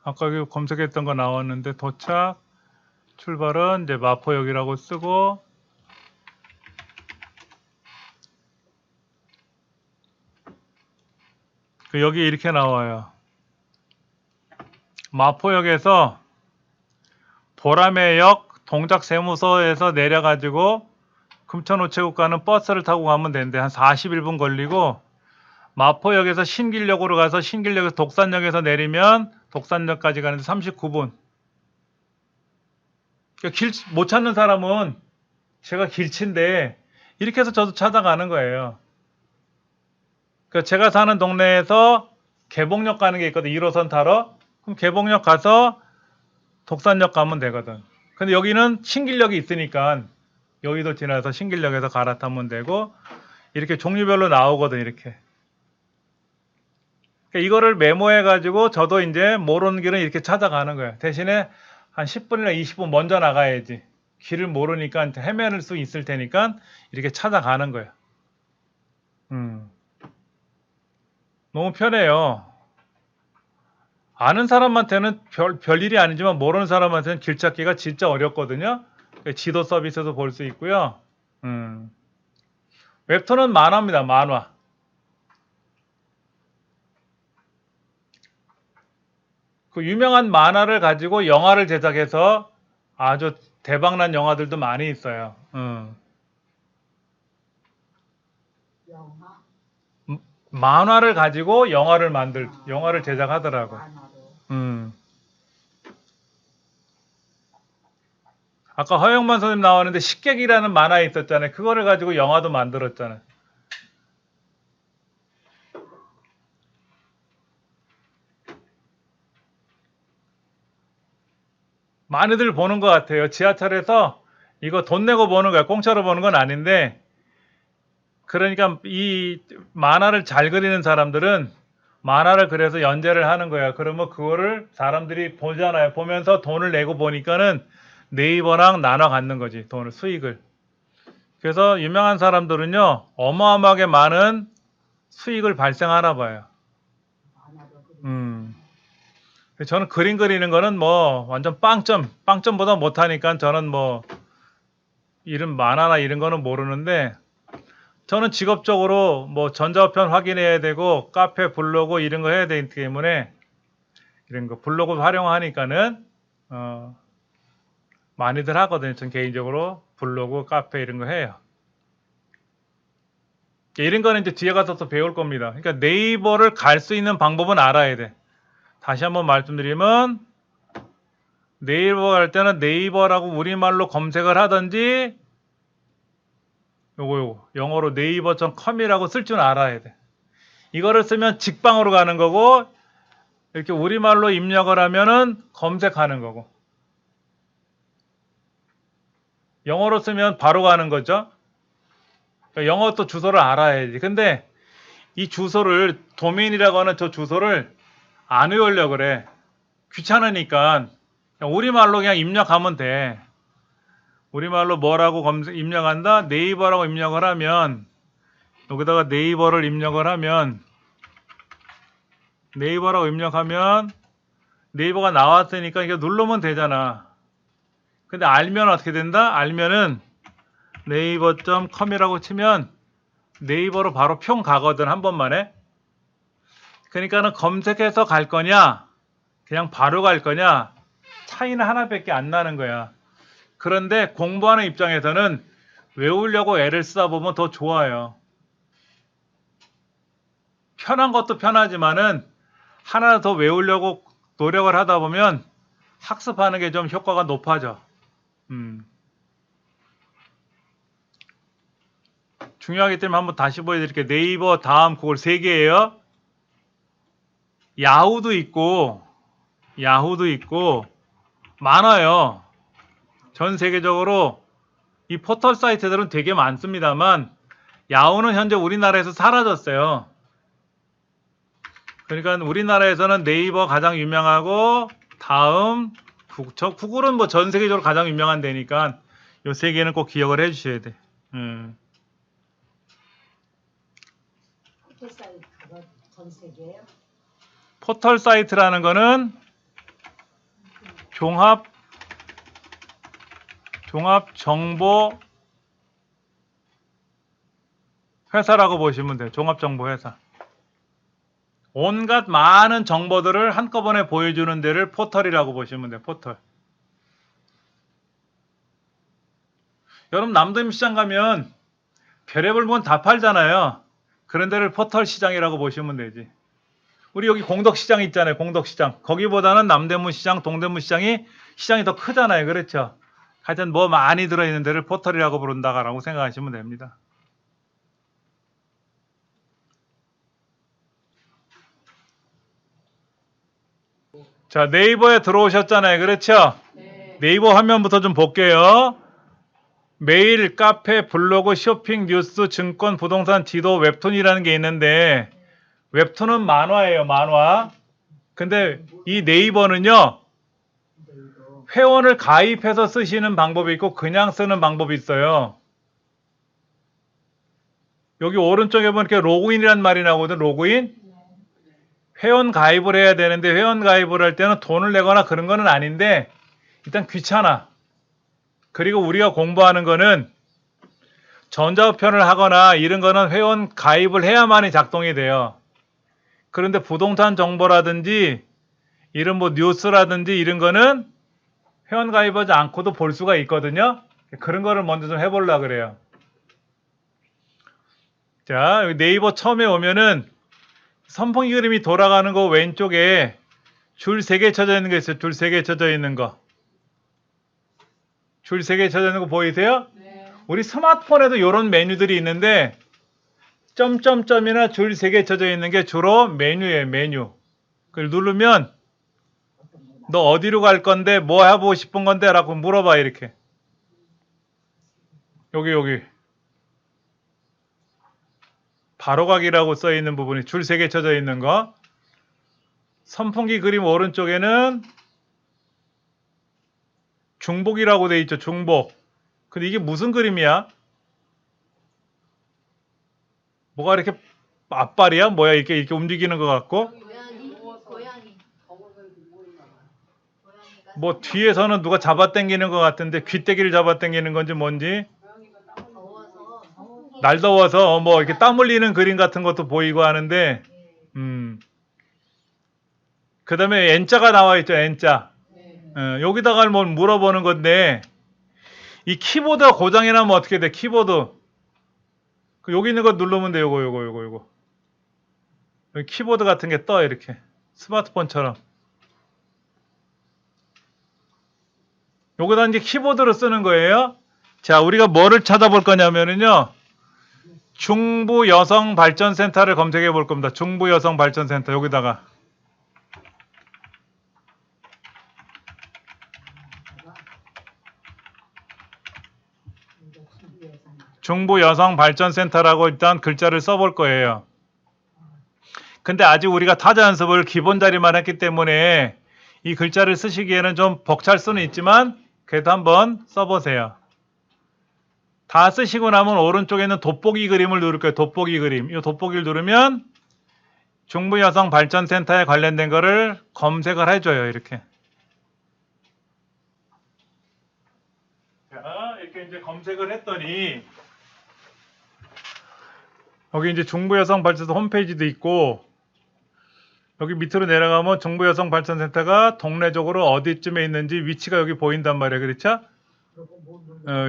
아까 검색했던 거 나왔는데 도착 출발은 이제 마포역이라고 쓰고 여기 이렇게 나와요. 마포역에서 보라매역 동작세무서에서 내려가지고 금천우체국 가는 버스를 타고 가면 되는데 한 41분 걸리고 마포역에서 신길역으로 가서 신길역에서 독산역에서 내리면 독산역까지 가는데 39분. 길 못 찾는 사람은 제가 길치인데 이렇게 해서 저도 찾아가는 거예요. 그러니까 제가 사는 동네에서 개봉역 가는 게 있거든. 1호선 타러. 그럼 개봉역 가서 독산역 가면 되거든. 근데 여기는 신길역이 있으니까 여의도 지나서 신길역에서 갈아타면 되고 이렇게 종류별로 나오거든. 이렇게. 그러니까 이거를 메모해 가지고 저도 이제 모르는 길은 이렇게 찾아가는 거예요. 대신에 한 10분이나 20분 먼저 나가야지. 길을 모르니까 헤매는 수 있을 테니까 이렇게 찾아가는 거예요. 너무 편해요. 아는 사람한테는 별일이 아니지만 모르는 사람한테는 길 찾기가 진짜 어렵거든요. 지도 서비스도 볼 수 있고요. 웹툰은 만화입니다. 만화. 그 유명한 만화를 가지고 영화를 제작해서 아주 대박난 영화들도 많이 있어요. 영화? 만화를 가지고 영화를 제작하더라고. 만화로. 아까 허영만 선생님 나왔는데 식객이라는 만화 있었잖아요. 그거를 가지고 영화도 만들었잖아요. 많이들 보는 것 같아요. 지하철에서 이거 돈 내고 보는 거야. 공짜로 보는 건 아닌데, 그러니까 이 만화를 잘 그리는 사람들은 만화를 그려서 연재를 하는 거야. 그러면 그거를 사람들이 보잖아요. 보면서 돈을 내고 보니까는 네이버랑 나눠 갖는 거지. 돈을, 수익을. 그래서 유명한 사람들은요, 어마어마하게 많은 수익을 발생하나 봐요. 저는 그림 그리는 거는 뭐 완전 빵점보다 못하니까 저는 뭐 이런 만화나 이런 거는 모르는데, 저는 직업적으로 뭐 전자우편 확인해야 되고 카페 블로그 이런 거 해야 되기 때문에 이런 거 블로그 활용하니까는 많이들 하거든요. 전 개인적으로 블로그 카페 이런 거 해요. 이런 거는 이제 뒤에 가서 또 배울 겁니다. 그러니까 네이버를 갈 수 있는 방법은 알아야 돼. 다시 한번 말씀드리면 네이버 갈 때는 네이버라고 우리말로 검색을 하든지 요거 영어로 네이버.com이라고 쓸 줄 알아야 돼. 이거를 쓰면 직방으로 가는 거고, 이렇게 우리말로 입력을 하면은 검색하는 거고, 영어로 쓰면 바로 가는 거죠. 그러니까 영어 또 주소를 알아야지. 근데 이 주소를, 도메인이라고 하는 저 주소를 안 외우려고 그래. 귀찮으니까 그냥 우리말로 그냥 입력하면 돼. 우리말로 뭐라고 입력한다? 네이버라고 입력을 하면, 여기다가 네이버를 입력을 하면, 네이버라고 입력하면 네이버가 나왔으니까 이거 누르면 되잖아. 근데 알면 어떻게 된다? 알면은 네이버.com이라고 치면 네이버로 바로 평 가거든, 한 번만에. 그러니까는 검색해서 갈 거냐, 그냥 바로 갈 거냐, 차이는 하나밖에 안 나는 거야. 그런데 공부하는 입장에서는 외우려고 애를 쓰다 보면 더 좋아요. 편한 것도 편하지만은 하나 더 외우려고 노력을 하다 보면 학습하는 게 좀 효과가 높아져. 중요하기 때문에 한번 다시 보여드릴게요. 네이버 다음 그걸 3개예요. 야후도 있고 많아요. 전 세계적으로 이 포털 사이트들은 되게 많습니다만 야후는 현재 우리나라에서 사라졌어요. 그러니까 우리나라에서는 네이버 가장 유명하고, 다음 구글은 뭐 전 세계적으로 가장 유명한 데니까 요 3개는 꼭 기억을 해 주셔야 돼. 포털 사이트가 전 세계예요? 포털 사이트라는 거는 종합 정보 회사라고 보시면 돼요. 종합 정보 회사. 온갖 많은 정보들을 한꺼번에 보여주는 데를 포털이라고 보시면 돼요. 포털. 여러분 남대문 시장 가면 별의별 건 다 팔잖아요. 그런 데를 포털 시장이라고 보시면 되지. 우리 여기 공덕시장 있잖아요. 공덕시장. 거기보다는 남대문 시장, 동대문 시장이 더 크잖아요. 그렇죠? 하여튼 뭐 많이 들어있는 데를 포털이라고 부른다라고 생각하시면 됩니다. 자, 네이버에 들어오셨잖아요. 그렇죠? 네이버 화면부터 좀 볼게요. 메일, 카페, 블로그, 쇼핑, 뉴스, 증권, 부동산, 지도, 웹툰이라는 게 있는데 웹툰은 만화예요. 만화. 근데 이 네이버는요. 회원을 가입해서 쓰시는 방법이 있고 그냥 쓰는 방법이 있어요. 여기 오른쪽에 보면 이렇게 로그인이란 말이 나오거든. 로그인. 회원 가입을 해야 되는데 회원 가입을 할 때는 돈을 내거나 그런 거는 아닌데 일단 귀찮아. 그리고 우리가 공부하는 거는 전자우편을 하거나 이런 거는 회원 가입을 해야만이 작동이 돼요. 그런데 부동산 정보라든지 이런 뭐 뉴스라든지 이런 거는 회원 가입하지 않고도 볼 수가 있거든요. 그런 거를 먼저 좀 해보려고 그래요. 자, 여기 네이버 처음에 오면은 선풍기 그림이 돌아가는 거 왼쪽에 줄 3개 쳐져 있는 거 있어요. 줄 3개 쳐져 있는 거. 줄 3개 쳐져 있는 거 보이세요? 네. 우리 스마트폰에도 이런 메뉴들이 있는데 점점점이나 줄 3개 쳐져 있는 게 주로 메뉴예요. 메뉴. 그걸 누르면 너 어디로 갈 건데 뭐 하고 싶은 건데 라고 물어봐 이렇게. 여기 바로가기라고 써 있는 부분이 줄 3개 쳐져 있는 거. 선풍기 그림 오른쪽에는 중복이라고 돼 있죠. 중복. 근데 이게 무슨 그림이야? 뭐가 이렇게 앞발이야? 뭐야? 이렇게 움직이는 것 같고. 고양이. 뭐 뒤에서는 누가 잡아당기는 것 같은데 귀때기를 잡아당기는 건지 뭔지. 더워서 날 더워서 뭐 이렇게 땀 흘리는 그림 같은 것도 보이고 하는데, 그 다음에 N자가 나와 있죠. N자. 여기다가 뭐 물어보는 건데, 이 키보드가 고장이 나면 어떻게 돼? 키보드. 여기 있는 거 누르면 돼. 요거. 여기 키보드 같은 게 떠, 이렇게. 스마트폰처럼. 요거다 이제 키보드로 쓰는 거예요. 자, 우리가 뭐를 찾아볼 거냐면은요. 중부 여성 발전센터를 검색해 볼 겁니다. 중부 여성 발전센터 여기다가 중부 여성 발전센터라고 일단 글자를 써볼 거예요. 근데 아직 우리가 타자 연습을 기본 자리만 했기 때문에 이 글자를 쓰시기에는 좀 벅찰 수는 있지만 그래도 한번 써보세요. 다 쓰시고 나면 오른쪽에 있는 돋보기 그림을 누를 거예요. 돋보기 그림. 이 돋보기를 누르면 중부 여성 발전센터에 관련된 거를 검색을 해줘요. 이렇게. 자, 이렇게 이제 검색을 했더니 여기 이제 중부 여성 발전센터 홈페이지도 있고 여기 밑으로 내려가면 중부 여성 발전센터가 동네적으로 어디쯤에 있는지 위치가 여기 보인단 말이에요. 그렇죠?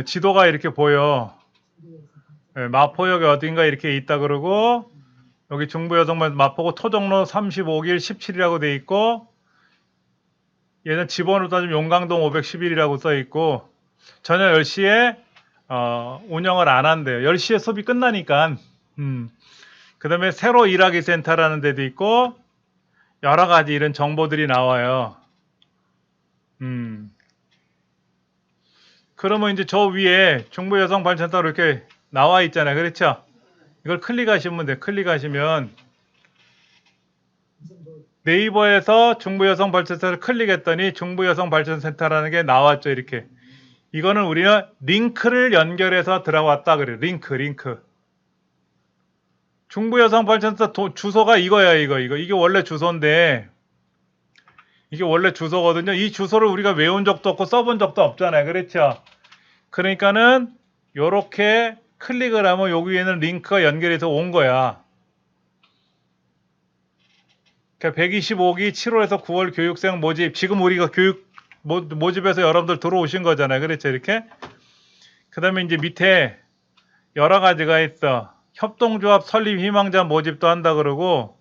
지도가 이렇게 보여. 마포역에 어딘가 이렇게 있다 그러고 여기 중부 여성발 마포구 토종로 35길 17이라고 돼 있고 얘는 집원으로 따지면 용강동 511이라고 써 있고 저녁 10시에 운영을 안 한대요. 10시에 수업이 끝나니까. 그 다음에 새로 일하기 센터라는 데도 있고 여러 가지 이런 정보들이 나와요. 그러면 이제 저 위에 중부 여성 발전센터 이렇게 나와 있잖아요. 그렇죠? 이걸 클릭하시면 돼요. 클릭하시면 네이버에서 중부 여성 발전센터를 클릭했더니 중부 여성 발전센터라는 게 나왔죠. 이렇게. 이거는 우리는 링크를 연결해서 들어왔다 그래요. 링크. 중부 여성 발전센터 주소가 이거야. 이게 원래 주소인데 이게 원래 주소거든요. 이 주소를 우리가 외운 적도 없고 써본 적도 없잖아요. 그렇죠? 그러니까는 요렇게 클릭을 하면 여기 위에는 링크가 연결해서 온 거야. 그러니까 125기 7월에서 9월 교육생 모집. 지금 우리가 교육 모집해서 여러분들 들어오신 거잖아요. 그렇죠? 이렇게. 그 다음에 이제 밑에 여러 가지가 있어. 협동조합 설립 희망자 모집도 한다 그러고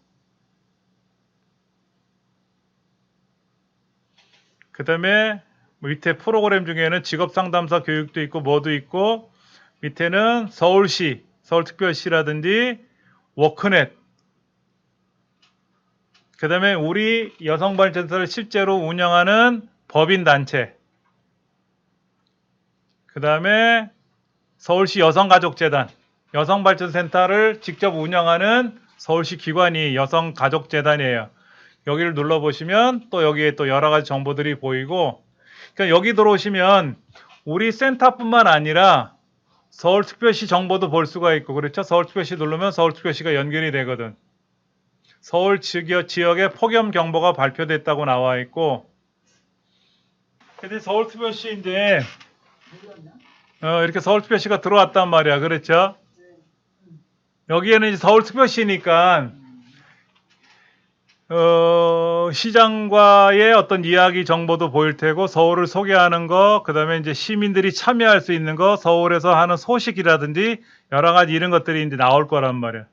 그 다음에 밑에 프로그램 중에는 직업상담사 교육도 있고 뭐도 있고 밑에는 서울시, 서울특별시라든지 워크넷 그 다음에 우리 여성발전소를 실제로 운영하는 법인단체 그 다음에 서울시 여성가족재단 여성발전센터를 직접 운영하는 서울시 기관이 여성가족재단이에요. 여기를 눌러보시면 또 여기에 또 여러 가지 정보들이 보이고 그러니까 여기 들어오시면 우리 센터뿐만 아니라 서울특별시 정보도 볼 수가 있고 그렇죠. 서울특별시 누르면 서울특별시가 연결이 되거든. 서울 지역에 폭염 경보가 발표됐다고 나와 있고 근데 서울특별시 이제 이렇게 서울특별시가 들어왔단 말이야. 그렇죠. 여기에는 이제 서울특별시니까 시장과의 어떤 이야기 정보도 보일 테고 서울을 소개하는 거, 그다음에 이제 시민들이 참여할 수 있는 거, 서울에서 하는 소식이라든지 여러 가지 이런 것들이 이제 나올 거란 말이야.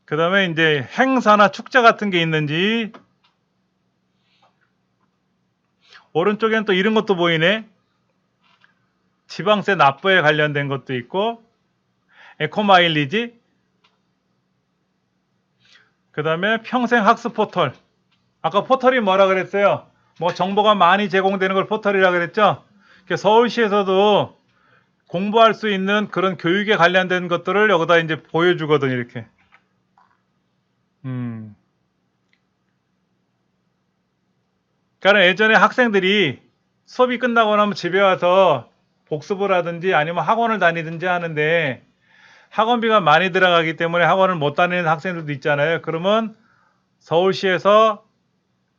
그다음에 이제 행사나 축제 같은 게 있는지 오른쪽에는 또 이런 것도 보이네. 지방세 납부에 관련된 것도 있고 에코마일리지 그 다음에 평생학습 포털 아까 포털이 뭐라 그랬어요? 뭐 정보가 많이 제공되는 걸 포털이라 그랬죠? 서울시에서도 공부할 수 있는 그런 교육에 관련된 것들을 여기다 이제 보여주거든 이렇게 그러니까 예전에 학생들이 수업이 끝나고 나면 집에 와서 복습을 하든지 아니면 학원을 다니든지 하는데 학원비가 많이 들어가기 때문에 학원을 못 다니는 학생들도 있잖아요. 그러면 서울시에서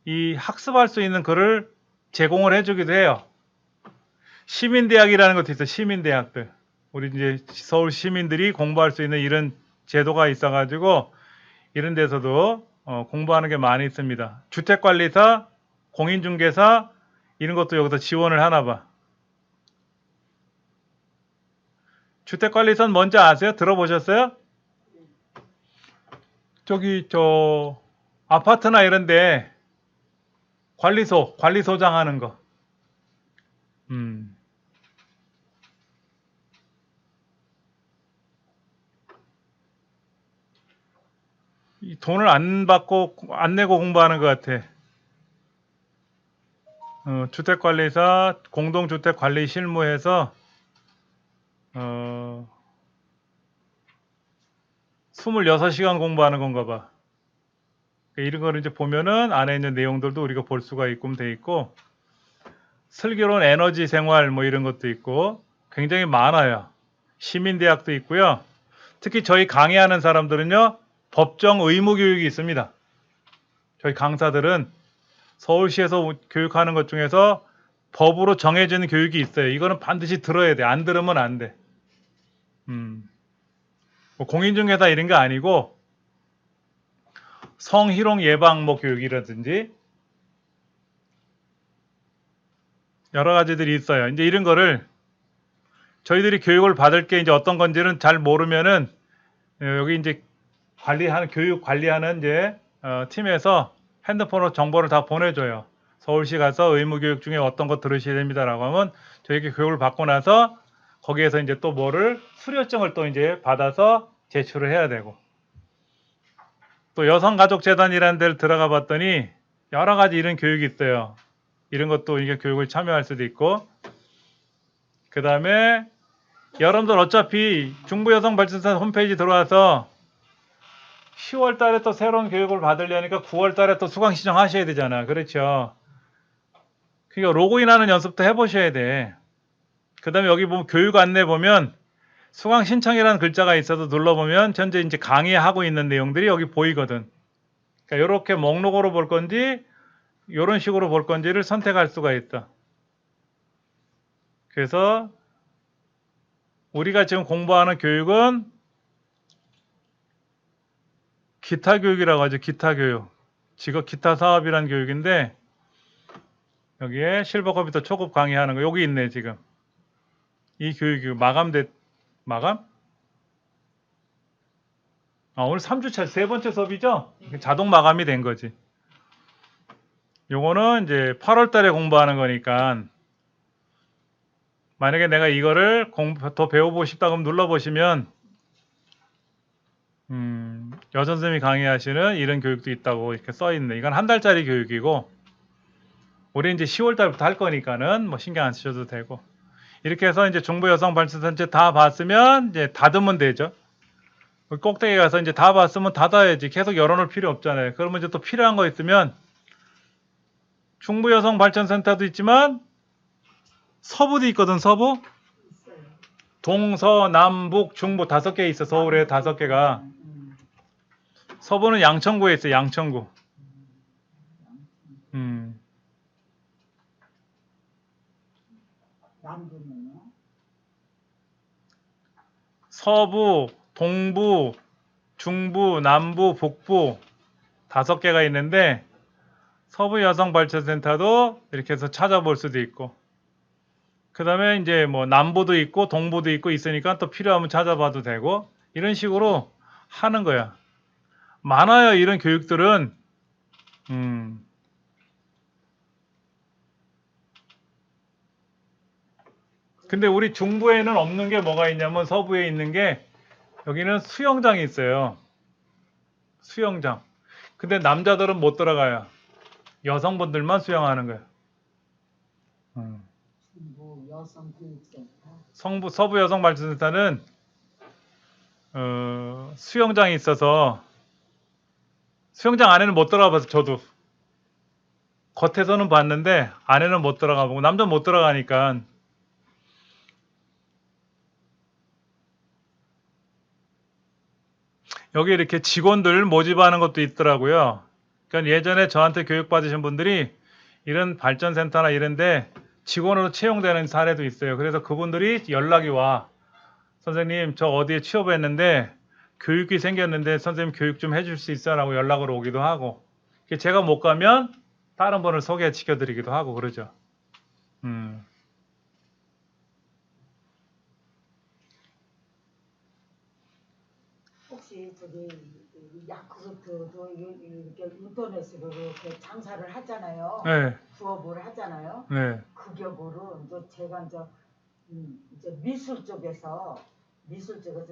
이 학습할 수 있는 글을 제공을 해주기도 해요. 시민대학이라는 것도 있어요. 시민대학들. 우리 이제 서울 시민들이 공부할 수 있는 이런 제도가 있어가지고 이런 데서도 공부하는 게 많이 있습니다. 주택관리사, 공인중개사 이런 것도 여기서 지원을 하나 봐. 주택관리사는 뭔지 아세요? 들어보셨어요? 저기 아파트나 이런데 관리소장 하는 거. 이 돈을 안 받고 안 내고 공부하는 것 같아. 주택관리사 공동주택관리 실무에서 26시간 공부하는 건가 봐. 이런 거를 이제 보면은 안에 있는 내용들도 우리가 볼 수가 있고 돼 있고 슬기로운 에너지 생활 뭐 이런 것도 있고 굉장히 많아요. 시민대학도 있고요. 특히 저희 강의하는 사람들은요. 법정 의무 교육이 있습니다. 저희 강사들은 서울시에서 교육하는 것 중에서 법으로 정해진 교육이 있어요. 이거는 반드시 들어야 돼. 안 들으면 안 돼. 뭐 공인중개사 이런 게 아니고 성희롱 예방 뭐 교육이라든지 여러 가지들이 있어요. 이제 이런 거를 저희들이 교육을 받을 게 이제 어떤 건지는 잘 모르면은 여기 이제 교육 관리하는 이제 팀에서 핸드폰으로 정보를 다 보내줘요. 서울시 가서 의무교육 중에 어떤 거 들으셔야 됩니다라고 하면 저희에게 교육을 받고 나서 거기에서 이제 또 뭐를 수료증을 또 이제 받아서 제출을 해야 되고 또 여성가족재단이라는 데를 들어가 봤더니 여러 가지 이런 교육이 있어요. 이런 것도 이게 교육을 참여할 수도 있고 그 다음에 여러분들 어차피 중부여성발전센터 홈페이지 들어와서 10월 달에 또 새로운 교육을 받으려니까 9월 달에 또 수강 신청하셔야 되잖아. 그렇죠. 그러니까 로그인하는 연습도 해보셔야 돼. 그 다음에 여기 보면 교육 안내 보면 수강 신청이라는 글자가 있어서 눌러보면 현재 이제 강의하고 있는 내용들이 여기 보이거든. 그러니까 이렇게 목록으로 볼 건지 이런 식으로 볼 건지를 선택할 수가 있어. 그래서 우리가 지금 공부하는 교육은 기타 교육이라고 하죠. 기타 교육. 직업 기타 사업이라는 교육인데 여기에 실버 컴퓨터 초급 강의하는 거 여기 있네 지금. 이 교육이 마감? 오늘 3주차 세 번째 수업이죠? 자동 마감이 된 거지. 요거는 이제 8월 달에 공부하는 거니까 만약에 내가 이거를 더 배워보고 싶다 그러면 눌러보시면 여선생님이 강의하시는 이런 교육도 있다고 이렇게 써있네. 이건 한 달짜리 교육이고 올해 이제 10월 달부터 할 거니까는 뭐 신경 안 쓰셔도 되고 이렇게 해서 이제 중부 여성 발전 전체 다 봤으면 이제 닫으면 되죠. 꼭대기 가서 이제 다 봤으면 닫아야지. 계속 열어놓을 필요 없잖아요. 그러면 이제 또 필요한 거 있으면 중부 여성 발전센터도 있지만 서부도 있거든. 서부 있어요. 동서남북 중부 5개 있어. 서울에 5개가. 서부는 양천구에 있어. 양천구. 남부는요? 서부, 동부, 중부, 남부, 북부 5개가 있는데 서부 여성 발전센터도 이렇게 해서 찾아볼 수도 있고 그 다음에 이제 뭐 남부도 있고 동부도 있고 있으니까 또 필요하면 찾아봐도 되고 이런 식으로 하는 거야. 많아요. 이런 교육들은. 근데 우리 중부에는 없는 게 뭐가 있냐면 서부에 있는 게 여기는 수영장이 있어요. 수영장. 근데 남자들은 못 들어가요. 여성분들만 수영하는 거예요. 중부 여성교육센터. 서부 여성발전센터는 수영장이 있어서 수영장 안에는 못 들어가 봐서 저도 겉에서는 봤는데 안에는 못 들어가 보고 남자는 못 들어가니까 여기 이렇게 직원들 모집하는 것도 있더라고요. 그러니까 예전에 저한테 교육받으신 분들이 이런 발전센터나 이런데 직원으로 채용되는 사례도 있어요. 그래서 그분들이 연락이 와. 선생님, 저 어디에 취업했는데 교육이 생겼는데 선생님 교육 좀 해줄 수 있어? 라고 연락을 오기도 하고 제가 못 가면 다른 분을 소개시켜 드리기도 하고 그러죠. 혹시 저기 야쿠르트도 이렇게 인터넷으로 이렇게 장사를 하잖아요. 네, 부업을 하잖아요. 네, 그 격으로 이제 제가 이제 미술 쪽에서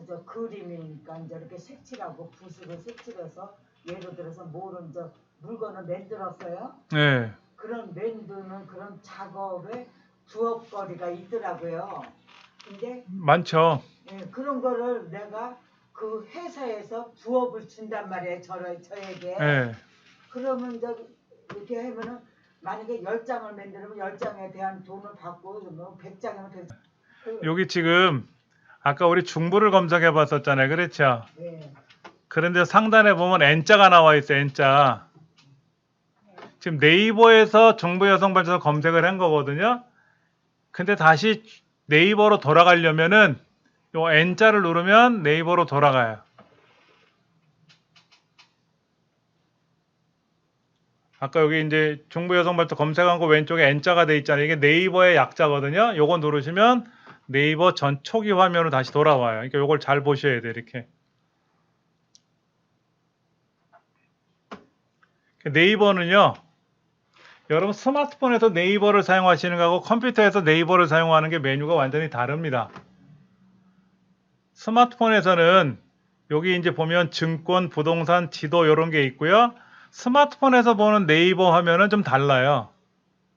저 그림이니까 이제 이렇게 색칠하고 붓으로 색칠해서 예를 들어서 뭐를 이제 물건을 만들었어요. 네. 그런 만드는 그런 작업에 부업거리가 있더라고요. 근데 많죠. 그런 거를 내가 그 회사에서 부업을 준단 말이에요. 저에게. 네. 그러면 이제 이렇게 하면은 만약에 10장을 만들면 10장에 대한 돈을 받고 뭐 100장이면 100. 여기 지금 아까 우리 중부를 검색해 봤었잖아요. 그렇죠? 네. 그런데 상단에 보면 N자가 나와 있어요. N자. 지금 네이버에서 중부 여성 발전소 검색을 한 거거든요. 근데 다시 네이버로 돌아가려면은 요 N자를 누르면 네이버로 돌아가요. 아까 여기 이제 중부 여성 발전 검색한 거 왼쪽에 N자가 돼 있잖아요. 이게 네이버의 약자거든요. 요거 누르시면 네이버 전 초기 화면으로 다시 돌아와요. 그러니까 요걸 잘 보셔야 돼요. 이렇게. 네이버는요. 여러분 스마트폰에서 네이버를 사용하시는 거하고 컴퓨터에서 네이버를 사용하는 게 메뉴가 완전히 다릅니다. 스마트폰에서는 여기 이제 보면 증권, 부동산, 지도 이런 게 있고요. 스마트폰에서 보는 네이버 화면은 좀 달라요.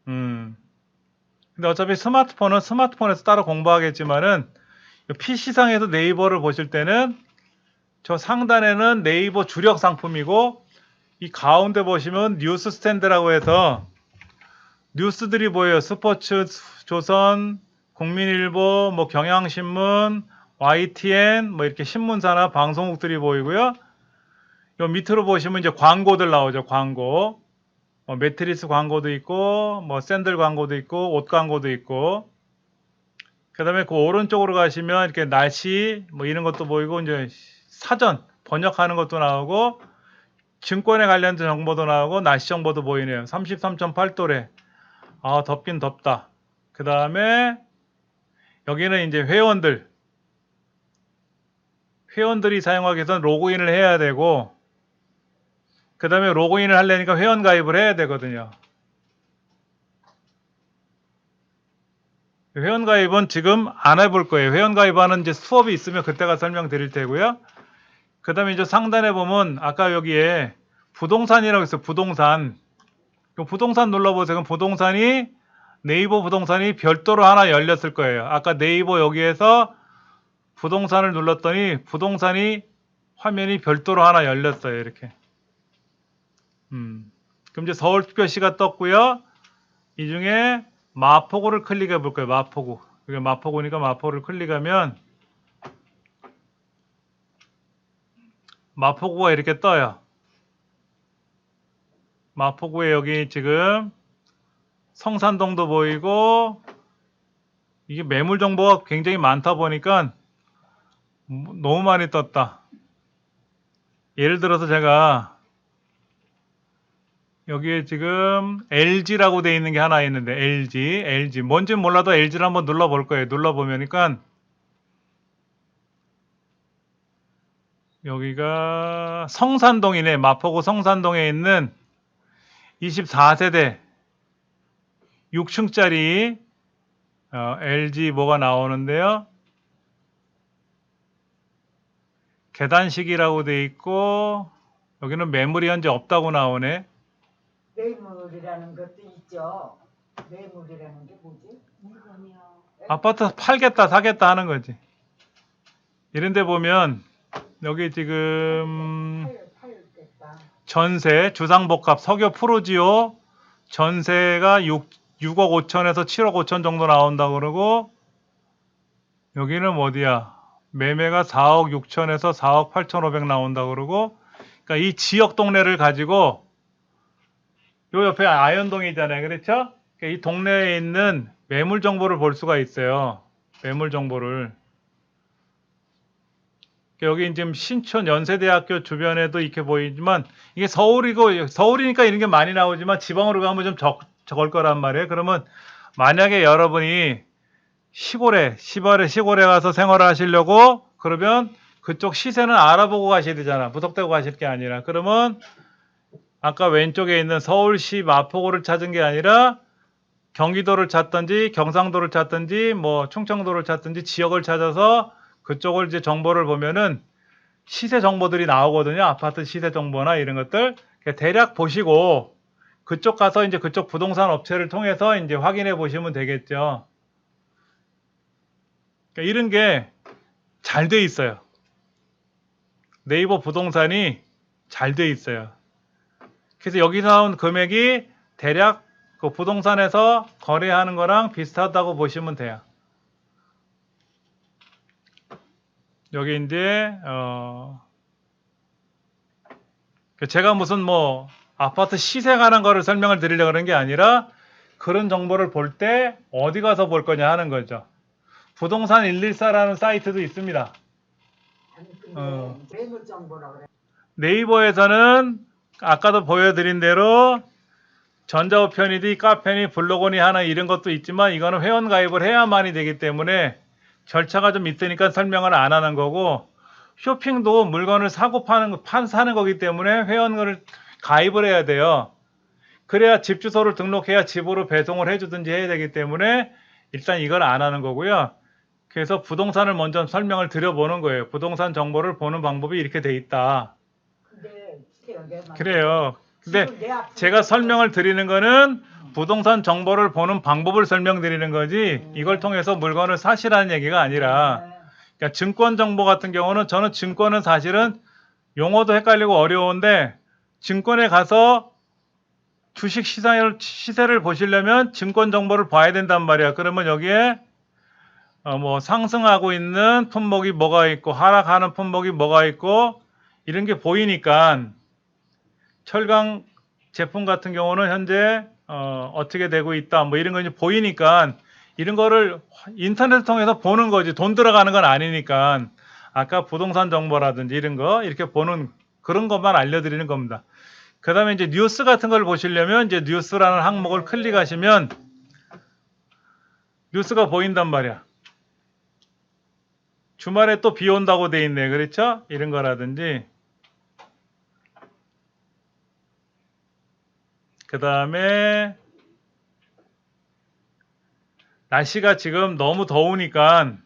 근데 어차피 스마트폰은 스마트폰에서 따로 공부하겠지만은 PC상에서 네이버를 보실 때는 저 상단에는 네이버 주력 상품이고 이 가운데 보시면 뉴스 스탠드라고 해서 뉴스들이 보여요. 스포츠, 조선, 국민일보, 뭐 경향신문, YTN 뭐 이렇게 신문사나 방송국들이 보이고요. 요 밑으로 보시면 이제 광고들 나오죠. 광고. 매트리스 광고도 있고 뭐 샌들 광고도 있고 옷 광고도 있고 그다음에 그 오른쪽으로 가시면 이렇게 날씨 뭐 이런 것도 보이고 이제 사전 번역하는 것도 나오고 증권에 관련된 정보도 나오고 날씨 정보도 보이네요. 33.8도래. 아, 덥긴 덥다. 그 다음에 여기는 이제 회원들이 사용하기 위해서는 로그인을 해야 되고 그 다음에 로그인을 하려니까 회원 가입을 해야 되거든요. 회원가입은 지금 안 해볼 거예요. 회원가입하는 이제 수업이 있으면 그때가 설명드릴 테고요. 그 다음에 이제 상단에 보면 아까 여기에 부동산이라고 있어요. 부동산. 부동산 눌러보세요. 그럼 부동산이 네이버 부동산이 별도로 하나 열렸을 거예요. 아까 네이버 여기에서 부동산을 눌렀더니 부동산이 화면이 별도로 하나 열렸어요. 이렇게. 그럼 이제 서울특별시가 떴고요. 이 중에 마포구를 클릭해 볼 거예요. 마포구. 이게 마포구니까 마포를 클릭하면 마포구가 이렇게 떠요. 마포구에 여기 지금 성산동도 보이고 이게 매물 정보가 굉장히 많다 보니까 너무 많이 떴다. 예를 들어서 제가 여기에 지금 LG라고 되어 있는 게 하나 있는데 LG 뭔지는 몰라도 LG를 한번 눌러볼 거예요. 눌러보니까 여기가 성산동이네. 마포구 성산동에 있는 24세대 6층짜리 LG 뭐가 나오는데요. 계단식이라고 돼 있고 여기는 매물이 현재 없다고 나오네. 매물이라는 것도 있죠. 매물이라는 게 뭐지? 물건이요. 아파트 팔겠다 사겠다 하는 거지. 이런데 보면 여기 지금 팔겠다. 전세 주상복합 석유 프로지오 전세가 6억 5천에서 7억 5천 정도 나온다 그러고 여기는 어디야? 매매가 4억 6천에서 4억 8천5백 나온다 그러고 그러니까 이 지역 동네를 가지고 요 옆에 아현동이잖아요. 그렇죠? 그러니까 이 동네에 있는 매물 정보를 볼 수가 있어요. 매물 정보를. 여기 지금 신촌 연세대학교 주변에도 이렇게 보이지만 이게 서울이니까 이런 게 많이 나오지만 지방으로 가면 좀 적을 거란 말이에요. 그러면 만약에 여러분이 시골에 가서 생활을 하시려고 그러면 그쪽 시세는 알아보고 가셔야 되잖아. 무턱대고 가실 게 아니라. 그러면 아까 왼쪽에 있는 서울시 마포구를 찾은 게 아니라 경기도를 찾든지 경상도를 찾든지 뭐 충청도를 찾든지 지역을 찾아서 그쪽을 이제 정보를 보면은 시세 정보들이 나오거든요. 아파트 시세 정보나 이런 것들. 대략 보시고 그쪽 가서 이제 그쪽 부동산 업체를 통해서 이제 확인해 보시면 되겠죠. 그러니까 이런 게 잘 돼 있어요. 네이버 부동산이 잘 돼 있어요. 그래서 여기 나온 금액이 대략 그 부동산에서 거래하는 거랑 비슷하다고 보시면 돼요. 여기 이제 제가 무슨 뭐 아파트 시세 가는 거를 설명을 드리려고 그런 게 아니라 그런 정보를 볼 때 어디 가서 볼 거냐 하는 거죠. 부동산 114라는 사이트도 있습니다. 아니 근데 매물 정보라 그래. 네이버에서는 아까도 보여드린 대로 전자우편이니 카페니 블로그니 하나 이런 것도 있지만 이거는 회원 가입을 해야만이 되기 때문에 절차가 좀 있으니까 설명을 안 하는 거고 쇼핑도 물건을 사고 사는 거기 때문에 회원을 가입을 해야 돼요. 그래야 집 주소를 등록해야 집으로 배송을 해주든지 해야 되기 때문에 일단 이걸 안 하는 거고요. 그래서 부동산을 먼저 설명을 드려보는 거예요. 부동산 정보를 보는 방법이 이렇게 돼 있다. 근데 여기에 그래요. 근데 지금 내 앞에 제가 설명을 드리는 거는 부동산 정보를 보는 방법을 설명드리는 거지 이걸 통해서 물건을 사시라는 얘기가 아니라 그러니까 증권 정보 같은 경우는 저는 증권은 사실은 용어도 헷갈리고 어려운데 증권에 가서 주식 시세를 보시려면 증권 정보를 봐야 된단 말이야. 그러면 여기에 뭐 상승하고 있는 품목이 뭐가 있고 하락하는 품목이 뭐가 있고 이런 게 보이니까 철강 제품 같은 경우는 현재 어떻게 되고 있다 뭐 이런 거 이제 보이니까 이런 거를 인터넷을 통해서 보는 거지 돈 들어가는 건 아니니까 아까 부동산 정보라든지 이런 거 이렇게 보는 그런 것만 알려드리는 겁니다. 그 다음에 이제 뉴스 같은 걸 보시려면 이제 뉴스라는 항목을 클릭하시면 뉴스가 보인단 말이야. 주말에 또 비 온다고 돼 있네. 그렇죠? 이런 거라든지 그 다음에 날씨가 지금 너무 더우니까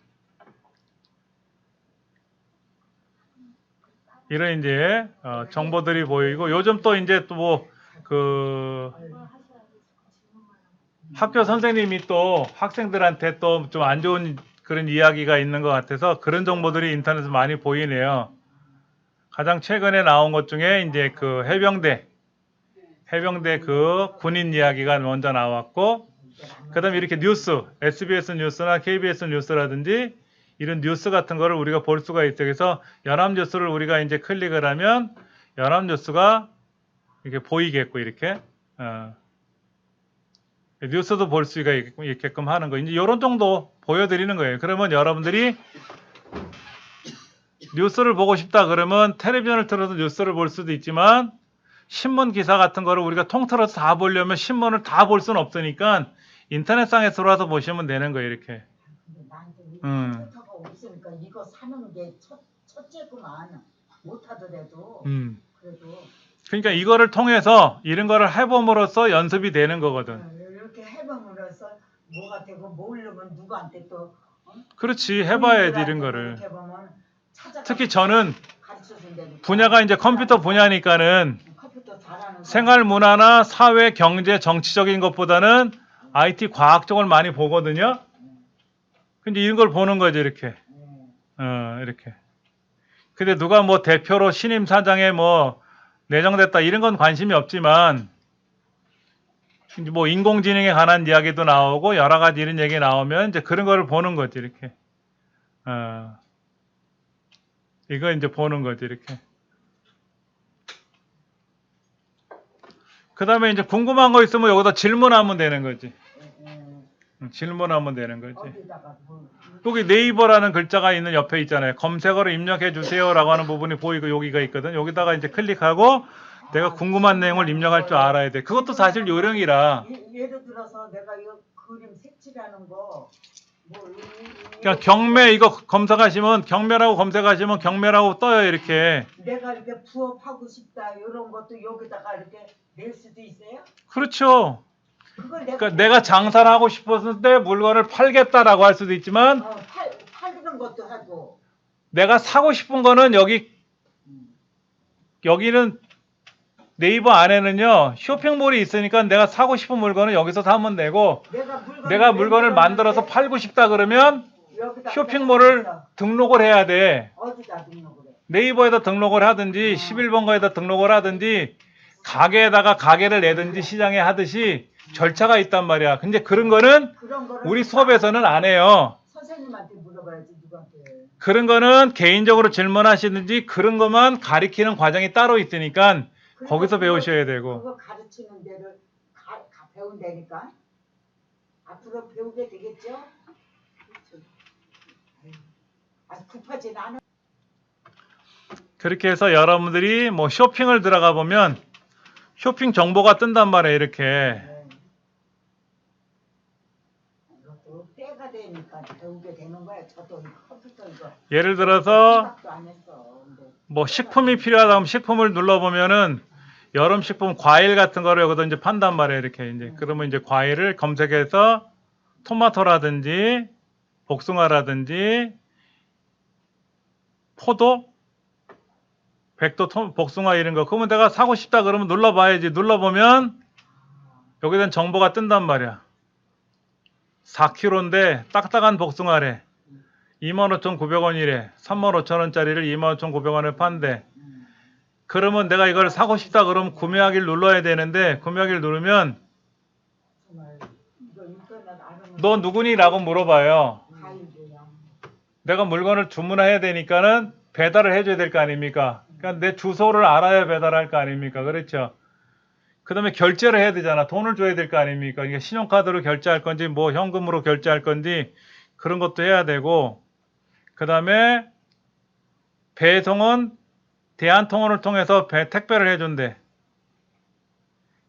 이런 이제 정보들이 보이고 요즘 또 이제 또 뭐 그 학교 선생님이 또 학생들한테 또 좀 안 좋은 그런 이야기가 있는 것 같아서 그런 정보들이 인터넷에 많이 보이네요. 가장 최근에 나온 것 중에 이제 그 해병대 그 군인 이야기가 먼저 나왔고, 그다음에 이렇게 뉴스, SBS 뉴스나 KBS 뉴스라든지 이런 뉴스 같은 거를 우리가 볼 수가 있어요. 그래서 연합뉴스를 우리가 이제 클릭을 하면 연합뉴스가 이렇게 보이겠고 이렇게 뉴스도 볼 수가 있게끔 하는 거. 이제 이런 정도 보여드리는 거예요. 그러면 여러분들이 뉴스를 보고 싶다 그러면 텔레비전을 틀어서 뉴스를 볼 수도 있지만 신문 기사 같은 거를 우리가 통틀어서 다 보려면 신문을 다 볼 수는 없으니까 인터넷상에 들어와서 보시면 되는 거예요. 이렇게. 근데 나한테 이 컴퓨터가 없으니까 이거 사는 게 첫째구만. 못하더라도 그래도 그러니까 이거를 통해서 이런 거를 해봄으로써 연습이 되는 거거든. 이렇게 해봄으로써 뭐가 되고 모르면 누구한테 또 그렇지, 해봐야지 이런 거를. 이렇게 보면 찾아가서 특히 저는 가르쳐준다니까. 분야가 이제 컴퓨터 분야니까는 컴퓨터 잘하는 생활 문화나 사회, 경제, 정치적인 것보다는 IT 과학 쪽을 많이 보거든요. 근데 이런 걸 보는 거죠, 이렇게. 이렇게. 근데 누가 뭐 대표로 신임 사장에 뭐 내정됐다 이런 건 관심이 없지만 이제 뭐 인공지능에 관한 이야기도 나오고 여러 가지 이런 얘기 나오면 이제 그런 거를 보는 거지, 이렇게. 이거 이제 보는 거지, 이렇게. 그 다음에 이제 궁금한 거 있으면 여기다 질문하면 되는 거지. 질문하면 되는 거지. 어디다가 뭐 여기 네이버라는 글자가 있는 옆에 있잖아요. 검색어로 입력해 주세요라고 하는 부분이 보이고 여기가 있거든. 여기다가 이제 클릭하고 내가 궁금한 내용을 입력할 줄 알아야 돼. 그것도 사실 요령이라. 예를 들어서 내가 이거 그림 색칠하는 거 그러니까 경매 이거 검색하시면 경매라고 검색하시면 경매라고 떠요, 이렇게. 내가 이렇게 부업하고 싶다 이런 것도 여기다가 이렇게 낼 수도 있어요? 그렇죠. 그걸 그러니까 내가 장사를 하고 싶었을 때 물건을 팔겠다라고 할 수도 있지만 팔는 것도 하고 내가 사고 싶은 거는 여기는 네이버 안에는요 쇼핑몰이 있으니까 내가 사고 싶은 물건은 여기서 사면 되고 내가 물건을 만들어서 팔고 싶다 그러면 여기다 쇼핑몰을 그냥 등록을 해야 돼. 어디다 등록을 해? 네이버에다 등록을 하든지 11번가에다 등록을 하든지 가게에다가 가게를 내든지 시장에 하듯이 절차가 있단 말이야. 근데 그런 거는 그런 거를 우리 수업에서는 안 해요. 선생님한테 물어봐야지 누구한테. 그런 거는 개인적으로 질문하시든지 그런 것만 가리키는 과정이 따로 있으니까 거기서 배우셔야 되고. 그거 가르치는 데를 배운다니까. 앞으로 배우게 되겠죠? 급하진 않아. 그렇게 해서 여러분들이 뭐 쇼핑을 들어가 보면 쇼핑 정보가 뜬단 말이에요. 이렇게. 이것도 때가 되니까 배우게 되는 거야. 저도 컴퓨터 이거. 예를 들어서 생각도 안 했어. 근데 뭐 식품이 필요하다 하면 식품을 눌러보면은 여름 식품 과일 같은 거를 여기다 이제 판단 말이에요. 이렇게 이제 그러면 이제 과일을 검색해서 토마토라든지 복숭아라든지 포도, 백도, 복숭아 이런 거. 그러면 내가 사고 싶다 그러면 눌러봐야지. 눌러보면 여기다 정보가 뜬단 말이야. 4kg인데 딱딱한 복숭아래. 25,900원이래. 35,000원짜리를 25,900원에 판대. 그러면 내가 이걸 사고 싶다 그러면 구매하기를 눌러야 되는데 구매하기를 누르면 정말 이거 인터넷 알아보면 너 누구니? 라고 물어봐요. 과일이야. 내가 물건을 주문해야 되니까는 배달을 해줘야 될 거 아닙니까? 그러니까 내 주소를 알아야 배달할 거 아닙니까? 그렇죠? 그 다음에 결제를 해야 되잖아. 돈을 줘야 될 거 아닙니까? 그러니까 신용카드로 결제할 건지 뭐 현금으로 결제할 건지 그런 것도 해야 되고 그 다음에 배송은 대한통운을 통해서 택배를 해준대.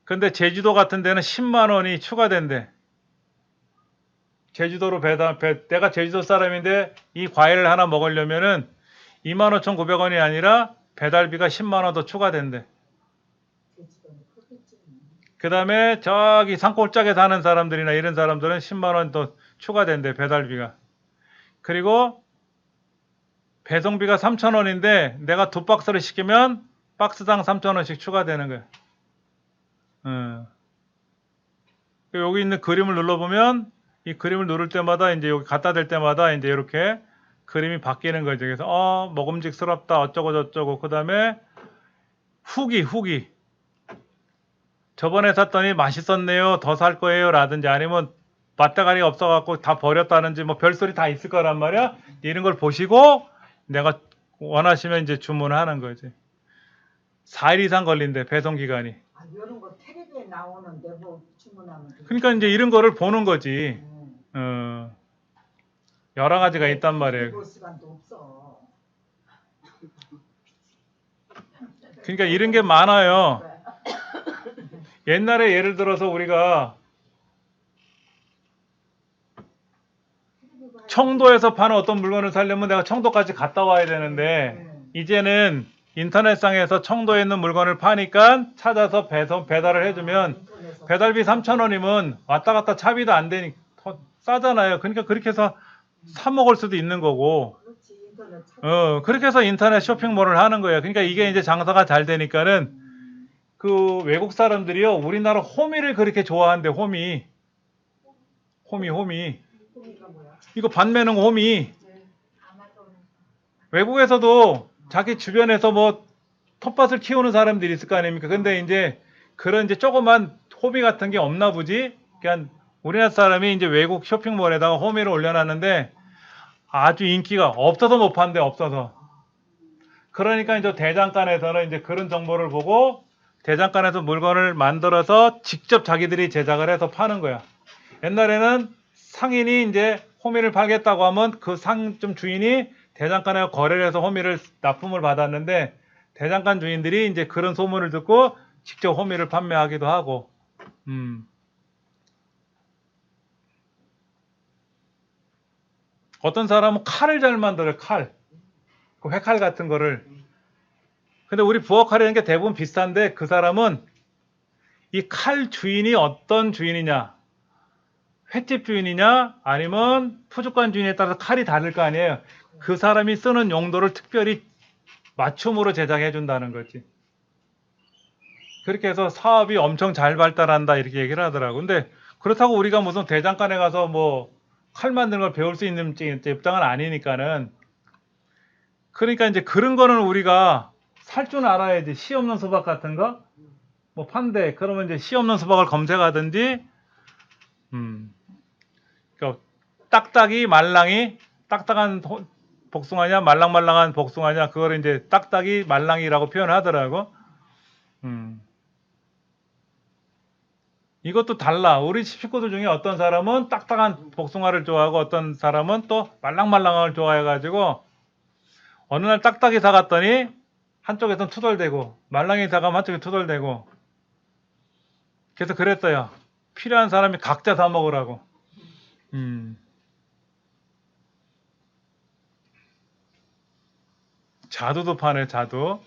근데 제주도 같은 데는 10만 원이 추가된대. 제주도로 내가 제주도 사람인데 이 과일을 하나 먹으려면은 25,900원이 아니라 배달비가 10만 원 더 추가된대. 대치동이 크겠지. 그 다음에 저기 산골짜기에 사는 사람들이나 이런 사람들은 10만 원 더 추가된대, 배달비가. 그리고 배송비가 3,000원인데 내가 2박스를 시키면 박스당 3,000원씩 추가되는 거야. 여기 있는 그림을 눌러보면 이 그림을 누를 때마다 이제 여기 갖다 댈 때마다 이제 이렇게 그림이 바뀌는 거죠. 그래서 먹음직스럽다 어쩌고 저쩌고. 그 다음에 후기 저번에 샀더니 맛있었네요, 더 살 거예요 라든지, 아니면 맛대가리가 없어갖고 다 버렸다는지 뭐 별소리 다 있을 거란 말이야. 이런 걸 보시고 내가 원하시면 이제 주문을 하는 거지. 4일 이상 걸린대, 배송 기간이. 아, 이런 거 텔레비에 나오는데 뭐 주문하면 되지. 그러니까 이제 이런 거를 보는 거지. 여러 가지가 있단 말이에요. 볼 시간도 없어. 그러니까 이런 게 많아요. 옛날에 예를 들어서 우리가 청도에서 파는 어떤 물건을 사려면 내가 청도까지 갔다 와야 되는데, 이제는 인터넷상에서 청도에 있는 물건을 파니까 찾아서 배달을 해주면 인터넷에서 배달비 3,000원이면 왔다 갔다 차비도 안 되니 더 싸잖아요. 그러니까 그렇게 해서 사 먹을 수도 있는 거고, 그렇지, 인터넷 찾아. 그렇게 해서 인터넷 쇼핑몰을 하는 거예요. 그러니까 이게 이제 장사가 잘 되니까는 그 외국 사람들이요, 우리나라 호미를 그렇게 좋아한대. 호미. 호미가 뭐야? 이거 반매는 호미. 아마존. 외국에서도 자기 주변에서 뭐 텃밭을 키우는 사람들이 있을 거 아닙니까? 근데 이제 그런 이제 조그만 호미 같은 게 없나 보지? 그냥 우리나라 사람이 이제 외국 쇼핑몰에다가 호미를 올려놨는데 아주 인기가 없어서 못 판대, 없어서. 그러니까 이제 대장간에서는 이제 그런 정보를 보고 대장간에서 물건을 만들어서 직접 자기들이 제작을 해서 파는 거야. 옛날에는 상인이 이제 호미를 팔겠다고 하면 그 상점 주인이 대장간에 거래를 해서 호미를 납품을 받았는데, 대장간 주인들이 이제 그런 소문을 듣고 직접 호미를 판매하기도 하고. 어떤 사람은 칼을 잘 만들어요. 칼. 그 회칼 같은 거를. 근데 우리 부엌칼이라는 게 대부분 비슷한데, 그 사람은 이 칼 주인이 어떤 주인이냐, 횟집 주인이냐 아니면 푸주간 주인에 따라서 칼이 다를 거 아니에요. 그 사람이 쓰는 용도를 특별히 맞춤으로 제작해 준다는 거지. 그렇게 해서 사업이 엄청 잘 발달한다 이렇게 얘기를 하더라고. 근데 그렇다고 우리가 무슨 대장간에 가서 뭐 칼 만드는 걸 배울 수 있는 입장은 아니니까는. 그러니까 이제 그런 거는 우리가 살 줄 알아야지. 씨 없는 수박 같은 거 뭐 판대, 그러면 이제 씨 없는 수박을 검색하든지, 그러니까 딱딱이 말랑이, 딱딱한 복숭아냐 말랑말랑한 복숭아냐, 그거를 이제 딱딱이 말랑이라고 표현하더라고. 이것도 달라. 우리 식구들 중에 어떤 사람은 딱딱한 복숭아를 좋아하고 어떤 사람은 또 말랑말랑한 걸 좋아해가지고, 어느 날 딱딱이 사갔더니 한쪽에선 투덜대고 말랑이 사가면 한쪽에 투덜대고. 그래서 그랬어요. 필요한 사람이 각자 사 먹으라고. 자두도 파네, 자두.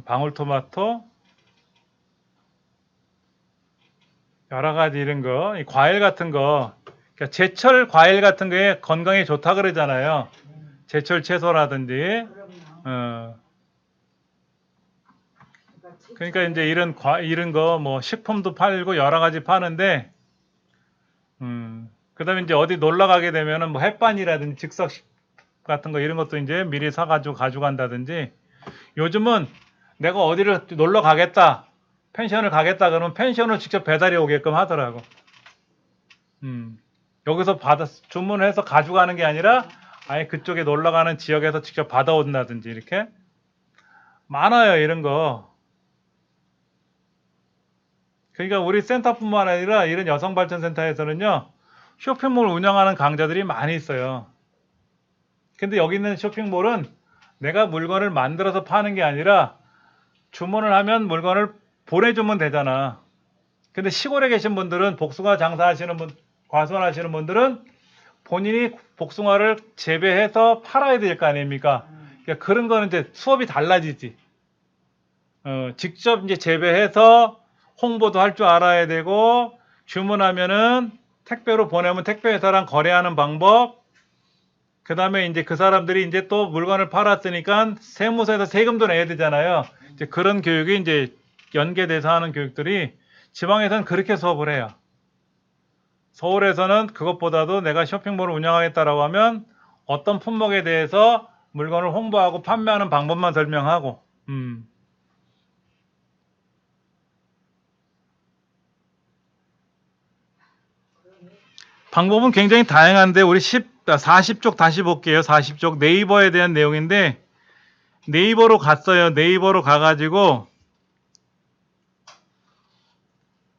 방울토마토. 여러 가지 이런 거, 이 과일 같은 거, 그러니까 제철 과일 같은 거에 건강에 좋다 그러잖아요. 제철 채소라든지. 그럼요. 그러니까 이제 이런 거 뭐 식품도 팔고 여러 가지 파는데, 그다음에 이제 어디 놀러 가게 되면은 뭐 햇반이라든지 즉석식 같은 거 이런 것도 이제 미리 사가지고 가져간다든지. 요즘은 내가 어디를 놀러 가겠다, 펜션을 가겠다 그러면 펜션을 직접 배달이 오게끔 하더라고. 여기서 주문을 해서 가져가는 게 아니라 아예 그쪽에 놀러 가는 지역에서 직접 받아온다든지 이렇게 많아요, 이런 거. 그러니까 우리 센터뿐만 아니라 이런 여성발전센터에서는요, 쇼핑몰 운영하는 강자들이 많이 있어요. 근데 여기 있는 쇼핑몰은 내가 물건을 만들어서 파는 게 아니라 주문을 하면 물건을 보내주면 되잖아. 근데 시골에 계신 분들은 복숭아 장사하시는 분, 과수원하시는 분들은 본인이 복숭아를 재배해서 팔아야 될 거 아닙니까? 그러니까 그런 거는 이제 수업이 달라지지. 직접 이제 재배해서 홍보도 할 줄 알아야 되고, 주문하면은 택배로 보내면 택배회사랑 거래하는 방법, 그 다음에 이제 그 사람들이 이제 또 물건을 팔았으니까 세무서에서 세금도 내야 되잖아요. 이제 그런 교육이 이제 연계돼서 하는 교육들이 지방에서는 그렇게 수업을 해요. 서울에서는 그것보다도 내가 쇼핑몰을 운영하겠다라고 하면 어떤 품목에 대해서 물건을 홍보하고 판매하는 방법만 설명하고, 방법은 굉장히 다양한데 우리 40쪽 다시 볼게요. 40쪽 네이버에 대한 내용인데 네이버로 갔어요. 네이버로 가가지고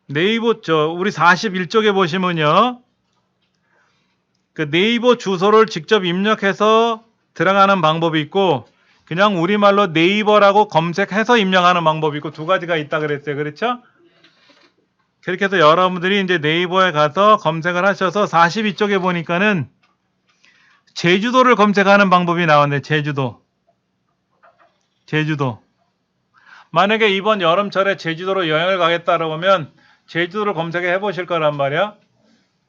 네이버 우리 41쪽에 보시면요. 그 네이버 주소를 직접 입력해서 들어가는 방법이 있고 그냥 우리말로 네이버라고 검색해서 입력하는 방법이 있고 두 가지가 있다 그랬어요. 그렇죠? 그렇게 해서 여러분들이 이제 네이버에 가서 검색을 하셔서 42쪽에 보니까는 제주도를 검색하는 방법이 나왔네. 제주도. 만약에 이번 여름철에 제주도로 여행을 가겠다라고 하면 제주도를 검색해 보실 거란 말이야.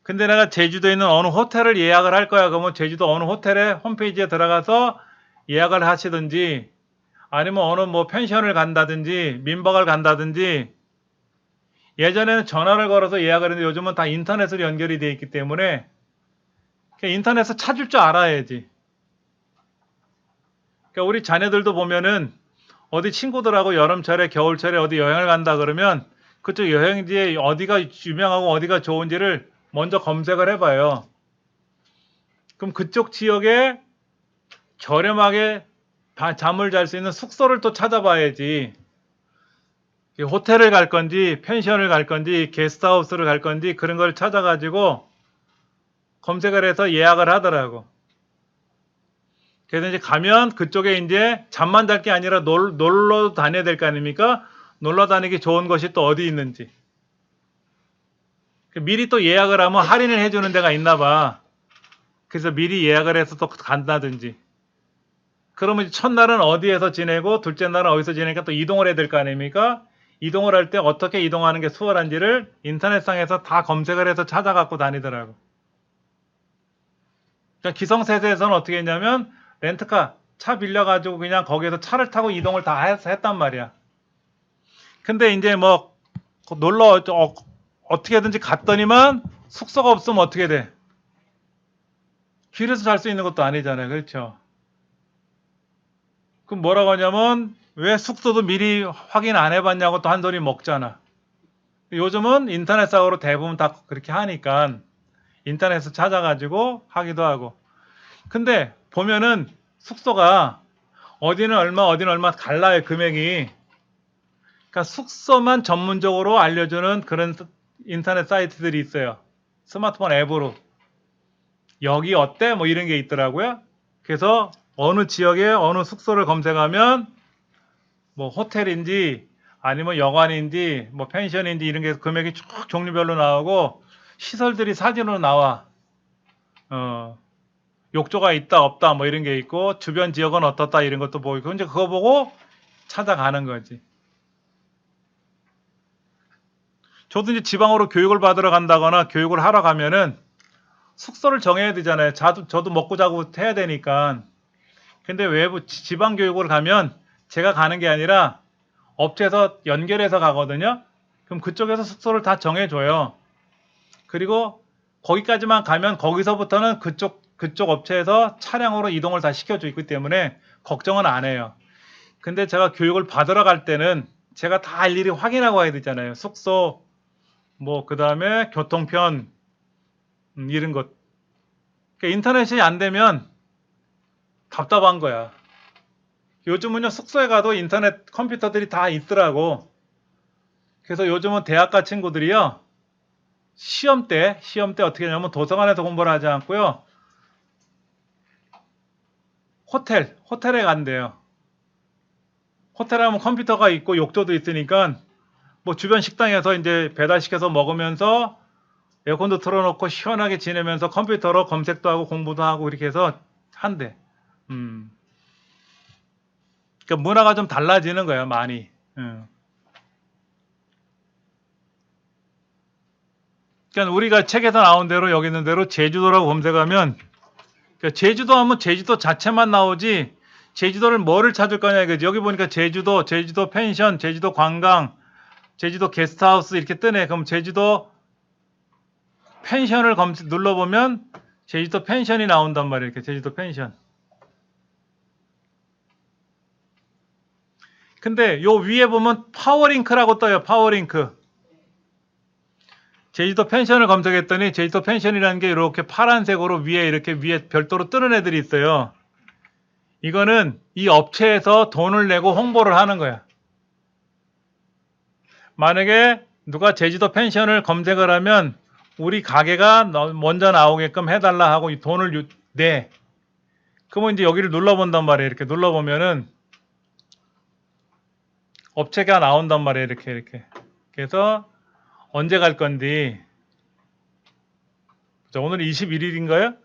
근데 내가 제주도에 있는 어느 호텔을 예약을 할 거야. 그러면 제주도 어느 호텔에 홈페이지에 들어가서 예약을 하시든지 아니면 어느 뭐 펜션을 간다든지 민박을 간다든지 예전에는 전화를 걸어서 예약을 했는데 요즘은 다 인터넷으로 연결이 되어 있기 때문에 인터넷에서 찾을 줄 알아야지. 그러니까 우리 자녀들도 보면은 어디 친구들하고 여름철에 겨울철에 어디 여행을 간다 그러면 그쪽 여행지에 어디가 유명하고 어디가 좋은지를 먼저 검색을 해봐요. 그럼 그쪽 지역에 저렴하게 잠을 잘 수 있는 숙소를 또 찾아봐야지. 호텔을 갈 건지 펜션을 갈 건지 게스트하우스를 갈 건지 그런 걸 찾아가지고 검색을 해서 예약을 하더라고. 그래서 이제 가면 그쪽에 이제 잠만 잘 게 아니라 놀러 다녀야 될 거 아닙니까? 놀러 다니기 좋은 곳이 또 어디 있는지. 미리 또 예약을 하면 할인을 해주는 데가 있나 봐. 그래서 미리 예약을 해서 또 간다든지. 그러면 첫날은 어디에서 지내고 둘째 날은 어디서 지내니까 또 이동을 해야 될 거 아닙니까? 이동을 할 때 어떻게 이동하는 게 수월한지를 인터넷상에서 다 검색을 해서 찾아갖고 다니더라고. 그러니까 기성세대에서는 어떻게 했냐면 렌트카 차 빌려가지고 그냥 거기에서 차를 타고 이동을 다 했단 말이야. 근데 이제 뭐 놀러 어떻게든지 갔더니만 숙소가 없으면 어떻게 돼? 길에서 잘 수 있는 것도 아니잖아요. 그렇죠? 그럼 뭐라고 하냐면 왜 숙소도 미리 확인 안 해봤냐고 또 한 소리 먹잖아. 요즘은 인터넷상으로 대부분 다 그렇게 하니까 인터넷에서 찾아가지고 하기도 하고. 근데 보면은 숙소가 어디는 얼마 어디는 얼마 달라요. 금액이. 그러니까 숙소만 전문적으로 알려주는 그런 인터넷 사이트들이 있어요. 스마트폰 앱으로. 여기 어때? 뭐 이런 게 있더라고요. 그래서 어느 지역에 어느 숙소를 검색하면 뭐 호텔인지 아니면 여관인지 뭐 펜션인지 이런 게 금액이 쭉 종류별로 나오고 시설들이 사진으로 나와. 욕조가 있다 없다 뭐 이런 게 있고 주변 지역은 어떻다 이런 것도 보이고 이제 그거 보고 찾아가는 거지. 저도 이제 지방으로 교육을 받으러 간다거나 교육을 하러 가면은 숙소를 정해야 되잖아요. 저도 먹고 자고 해야 되니까. 근데 외부 지방 교육을 가면 제가 가는 게 아니라 업체에서 연결해서 가거든요. 그럼 그쪽에서 숙소를 다 정해줘요. 그리고 거기까지만 가면 거기서부터는 그쪽 업체에서 차량으로 이동을 다 시켜주기 때문에 걱정은 안 해요. 근데 제가 교육을 받으러 갈 때는 제가 다 일일이 확인하고 와야 되잖아요. 숙소, 뭐, 그 다음에 교통편, 이런 것. 그러니까 인터넷이 안 되면 답답한 거야. 요즘은요, 숙소에 가도 인터넷 컴퓨터들이 다 있더라고. 그래서 요즘은 대학가 친구들이요, 시험 때 어떻게 하냐면 도서관에서 공부를 하지 않고요, 호텔에 간대요. 호텔에 하면 컴퓨터가 있고 욕조도 있으니까 뭐 주변 식당에서 이제 배달시켜서 먹으면서 에어컨도 틀어놓고 시원하게 지내면서 컴퓨터로 검색도 하고 공부도 하고 이렇게 해서 한대. 그러니까 문화가 좀 달라지는 거예요, 많이. 그러니까 우리가 책에서 나온 대로 여기 있는 대로 제주도라고 검색하면 그러니까 제주도 하면 제주도 자체만 나오지 제주도를 뭐를 찾을 거냐 이거지. 여기 보니까 제주도, 제주도 펜션, 제주도 관광, 제주도 게스트하우스 이렇게 뜨네. 그럼 제주도 펜션을 눌러보면 제주도 펜션이 나온단 말이에요. 이렇게 제주도 펜션. 근데 요 위에 보면 파워링크라고 떠요. 파워링크. 제주도 펜션을 검색했더니 제주도 펜션이라는 게 이렇게 파란색으로 위에 이렇게 위에 별도로 뜨는 애들이 있어요. 이거는 이 업체에서 돈을 내고 홍보를 하는 거야. 만약에 누가 제주도 펜션을 검색을 하면 우리 가게가 먼저 나오게끔 해달라 하고 이 돈을 내. 그러면 이제 여기를 눌러본단 말이에요. 이렇게 눌러보면은 업체가 나온단 말이에요. 이렇게. 그래서 언제 갈 건지. 자, 오늘 21일인가요?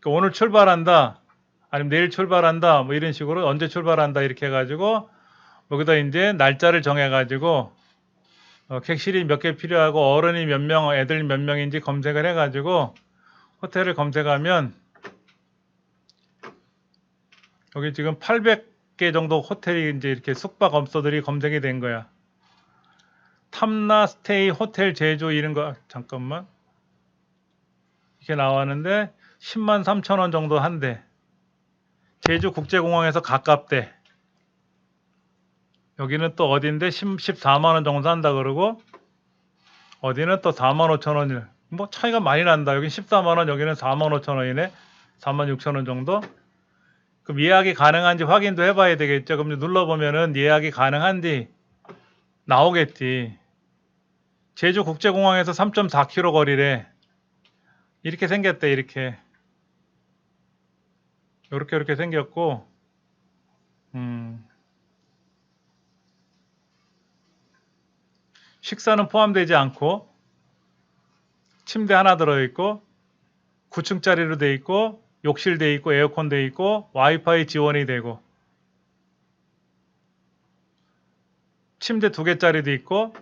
오늘 출발한다. 아니면 내일 출발한다. 뭐 이런 식으로 언제 출발한다. 이렇게 해가지고 여기다 이제 날짜를 정해가지고 객실이 몇 개 필요하고 어른이 몇 명, 애들 몇 명인지 검색을 해가지고 호텔을 검색하면 여기 지금 800개 정도 호텔이 이제 이렇게 숙박업소들이 검색이 된 거야. 탐나 스테이 호텔 제주 이런 거 잠깐만 이렇게 나왔는데 10만 3천 원 정도 한대. 제주 국제공항에서 가깝대. 여기는 또 어딘데 14만 원 정도 한다 그러고 어디는 또 4만 5천 원일. 뭐 차이가 많이 난다. 여기 14만 원, 여기는 4만 5천 원이네. 4만 6천 원 정도. 그럼 예약이 가능한지 확인도 해봐야 되겠죠. 그럼 눌러보면은 예약이 가능한지 나오겠지. 제주 국제공항에서 3.4km 거리래. 이렇게 생겼대. 이렇게 생겼고 식사는 포함되지 않고 침대 하나 들어있고 9층짜리로 돼 있고 욕실 돼 있고 에어컨 돼 있고 와이파이 지원이 되고 침대 2개짜리도 있고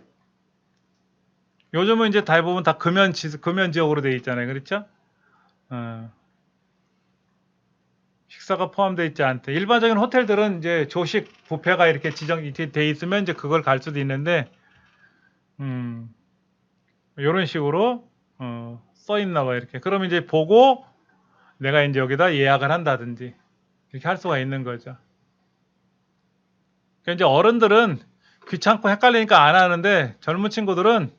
요즘은 이제 대부분 다 금연 지역으로 돼 있잖아요. 그렇죠? 식사가 포함되어 있지 않대. 일반적인 호텔들은 이제 조식 뷔페가 이렇게 지정이 돼 있으면 이제 그걸 갈 수도 있는데 이런 식으로 써 있나 봐. 이렇게. 그러면 이제 보고 내가 이제 여기다 예약을 한다든지 이렇게 할 수가 있는 거죠. 그러니까 이제 어른들은 귀찮고 헷갈리니까 안 하는데 젊은 친구들은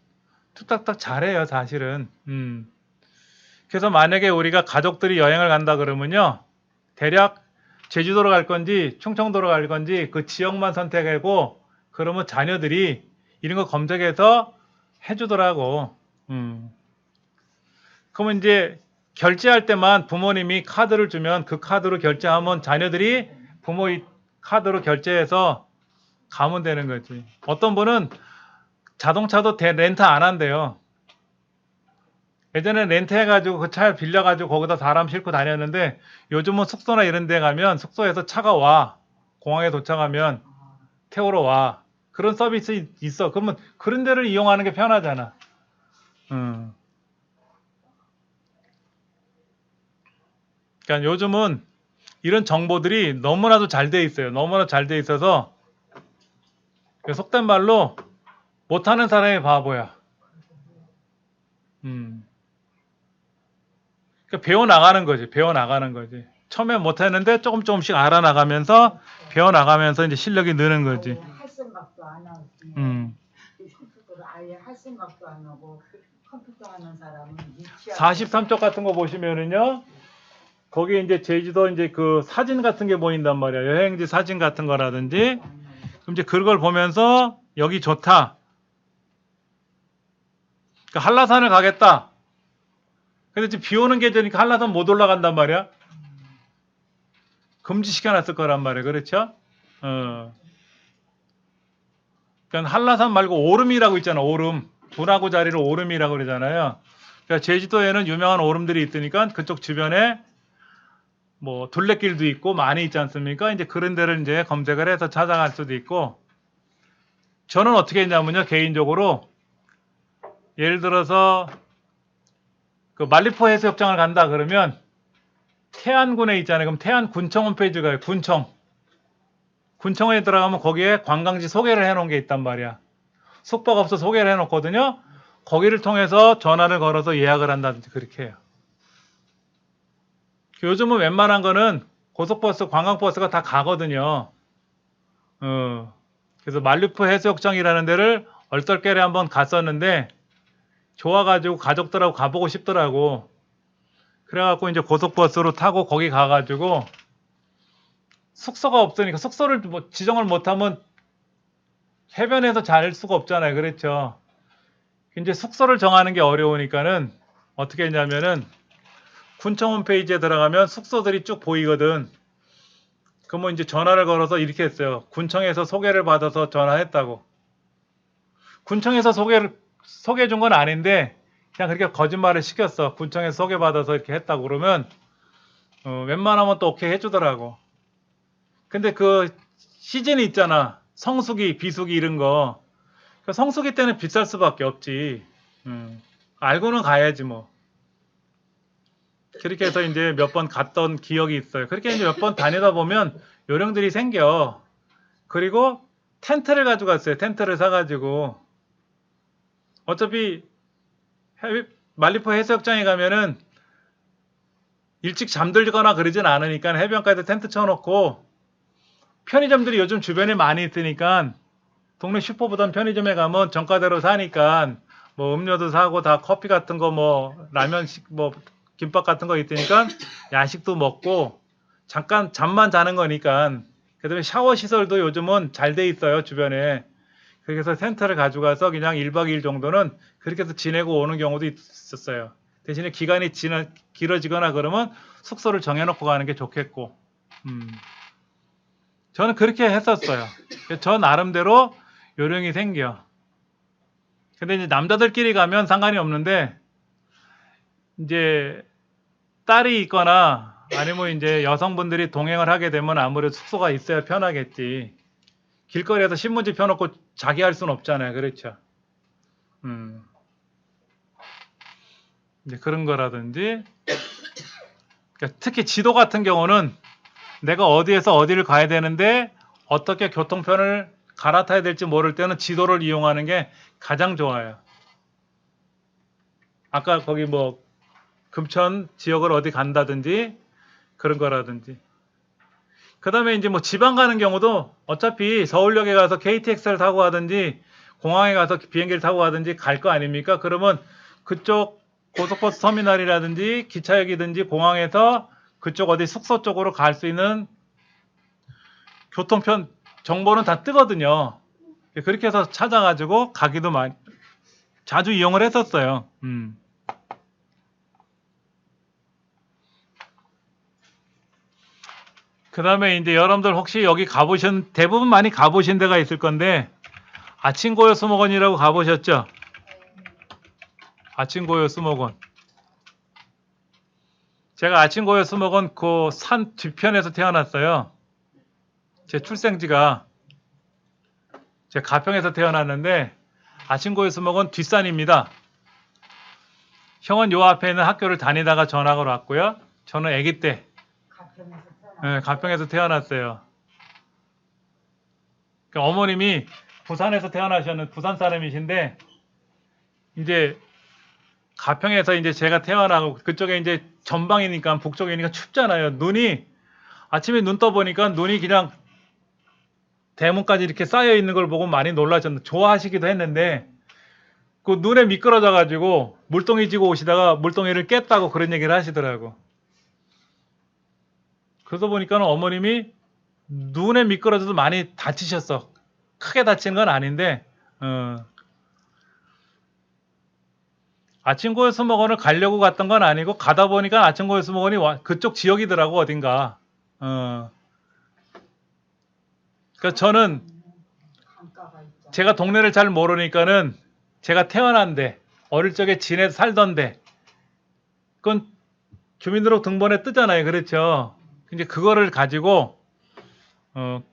뚝딱딱 잘해요, 사실은. 그래서 만약에 우리가 가족들이 여행을 간다 그러면요. 대략 제주도로 갈 건지 충청도로 갈 건지 그 지역만 선택하고 그러면 자녀들이 이런 거 검색해서 해주더라고. 그러면 이제 결제할 때만 부모님이 카드를 주면 그 카드로 결제하면 자녀들이 부모의 카드로 결제해서 가면 되는 거지. 어떤 분은 자동차도 렌트 안 한대요. 예전에 렌트해가지고 그 차 빌려가지고 거기다 사람 싣고 다녔는데 요즘은 숙소나 이런 데 가면 숙소에서 차가 와. 공항에 도착하면 태우러 와. 그런 서비스 있어. 그러면 그런 데를 이용하는 게 편하잖아. 그러니까 요즘은 이런 정보들이 너무나도 잘 돼 있어요. 너무나 잘 돼 있어서 속된 말로 못하는 사람이 바보야. 그러니까 배워나가는 거지. 배워나가는 거지. 처음에 못했는데 조금씩 알아나가면서 배워나가면서 이제 실력이 느는 거지. 할 생각도 안 하고 컴퓨터를 아예 할 생각도 안 하고 컴퓨터 하는 사람은 43쪽 같은 거 보시면은요. 거기 이제 제주도 이제 그 사진 같은 게 보인단 말이야. 여행지 사진 같은 거라든지. 그럼 이제 그걸 보면서 여기 좋다. 그러니까 한라산을 가겠다. 근데 지금 비 오는 계절이니까 한라산 못 올라간단 말이야. 금지시켜놨을 거란 말이야. 그렇죠? 그러니까 한라산 말고 오름이라고 있잖아. 오름. 분화구 자리를 오름이라고 그러잖아요. 그러니까 제주도에는 유명한 오름들이 있으니까 그쪽 주변에 뭐 둘레길도 있고 많이 있지 않습니까? 이제 그런 데를 이제 검색을 해서 찾아갈 수도 있고 저는 어떻게 했냐면요, 개인적으로 예를 들어서 그 말리포 해수욕장을 간다 그러면 태안군에 있잖아요. 그럼 태안군청 홈페이지가 있어요. 군청에 들어가면 거기에 관광지 소개를 해놓은 게 있단 말이야. 숙박업소 소개를 해놓거든요. 거기를 통해서 전화를 걸어서 예약을 한다든지 그렇게 해요. 요즘은 웬만한 거는 고속버스, 관광버스가 다 가거든요. 그래서 말리포 해수욕장이라는 데를 얼떨결에 한번 갔었는데 좋아가지고 가족들하고 가보고 싶더라고. 그래갖고 이제 고속버스로 타고 거기 가가지고 숙소가 없으니까 숙소를 뭐 지정을 못하면 해변에서 잘 수가 없잖아요. 그렇죠. 이제 숙소를 정하는 게 어려우니까는 어떻게 했냐면은 군청 홈페이지에 들어가면 숙소들이 쭉 보이거든. 그러면 이제 전화를 걸어서 이렇게 했어요. 군청에서 소개를 받아서 전화했다고. 군청에서 소개해 준 건 아닌데 그냥 그렇게 거짓말을 시켰어. 군청에서 소개받아서 이렇게 했다고 그러면 웬만하면 또 오케이 해주더라고. 근데 그 시즌이 있잖아. 성수기, 비수기 이런 거. 그 성수기 때는 비쌀 수밖에 없지. 알고는 가야지 뭐. 그렇게 해서 이제 몇 번 갔던 기억이 있어요. 그렇게 이제 몇 번 다니다 보면 요령들이 생겨. 그리고 텐트를 가져갔어요. 텐트를 사가지고. 어차피 말리포 해수욕장에 가면은 일찍 잠들거나 그러진 않으니까 해변가에서 텐트 쳐놓고 편의점들이 요즘 주변에 많이 있으니까 동네 슈퍼보단 편의점에 가면 정가대로 사니까 뭐 음료도 사고 다 커피 같은 거 뭐 라면식 뭐 김밥 같은 거 있으니까 야식도 먹고 잠깐 잠만 자는 거니까 그다음에 샤워 시설도 요즘은 잘 돼 있어요 주변에. 그래서 텐트를 가져가서 그냥 1박 2일 정도는 그렇게 해서 지내고 오는 경우도 있었어요. 대신에 기간이 길어지거나 그러면 숙소를 정해놓고 가는 게 좋겠고. 저는 그렇게 했었어요. 저 나름대로 요령이 생겨. 근데 이제 남자들끼리 가면 상관이 없는데 이제 딸이 있거나 아니면 이제 여성분들이 동행을 하게 되면 아무래도 숙소가 있어야 편하겠지. 길거리에서 신문지 펴놓고 자기 할 수는 없잖아요. 그렇죠. 이제 그런 거라든지 그러니까 특히 지도 같은 경우는 내가 어디에서 어디를 가야 되는데 어떻게 교통편을 갈아타야 될지 모를 때는 지도를 이용하는 게 가장 좋아요. 아까 거기 뭐 금천 지역을 어디 간다든지 그런 거라든지. 그 다음에 이제 뭐 지방 가는 경우도 어차피 서울역에 가서 KTX를 타고 가든지 공항에 가서 비행기를 타고 가든지 갈 거 아닙니까? 그러면 그쪽 고속버스 터미널이라든지 기차역이든지 공항에서 그쪽 어디 숙소 쪽으로 갈 수 있는 교통편 정보는 다 뜨거든요. 그렇게 해서 찾아가지고 가기도 많이 자주 이용을 했었어요. 그 다음에 이제 여러분들 혹시 여기 가보신 대부분 많이 가보신 데가 있을 건데 아침고요 수목원이라고 가보셨죠? 아침고요 수목원. 제가 아침고요 수목원 그 산 뒤편에서 태어났어요. 제 출생지가 제 가평에서 태어났는데 아침고요 수목원 뒷산입니다. 형은 요 앞에 있는 학교를 다니다가 전학을 왔고요. 저는 아기 때 가평에서 태어났어요. 그러니까 어머님이 부산에서 태어나셨는 부산 사람이신데 이제 가평에서 이제 제가 태어나고 그쪽에 이제 전방이니까 북쪽이니까 춥잖아요. 눈이 아침에 눈 떠보니까 눈이 그냥 대문까지 이렇게 쌓여 있는 걸 보고 많이 놀라셨는데 좋아하시기도 했는데 그 눈에 미끄러져 가지고 물동이 지고 오시다가 물동이를 깼다고 그런 얘기를 하시더라고. 그러다 보니까 어머님이 눈에 미끄러져도 많이 다치셨어. 크게 다친 건 아닌데 아침고요 수목원을 가려고 갔던 건 아니고 가다 보니까 아침고요 수목원이 그쪽 지역이더라고 어딘가. 그러니까 저는 제가 동네를 잘 모르니까는 제가 태어난 데 어릴 적에 지내 살던 데 그건 주민등록 등본에 뜨잖아요. 그렇죠. 이제 그거를 가지고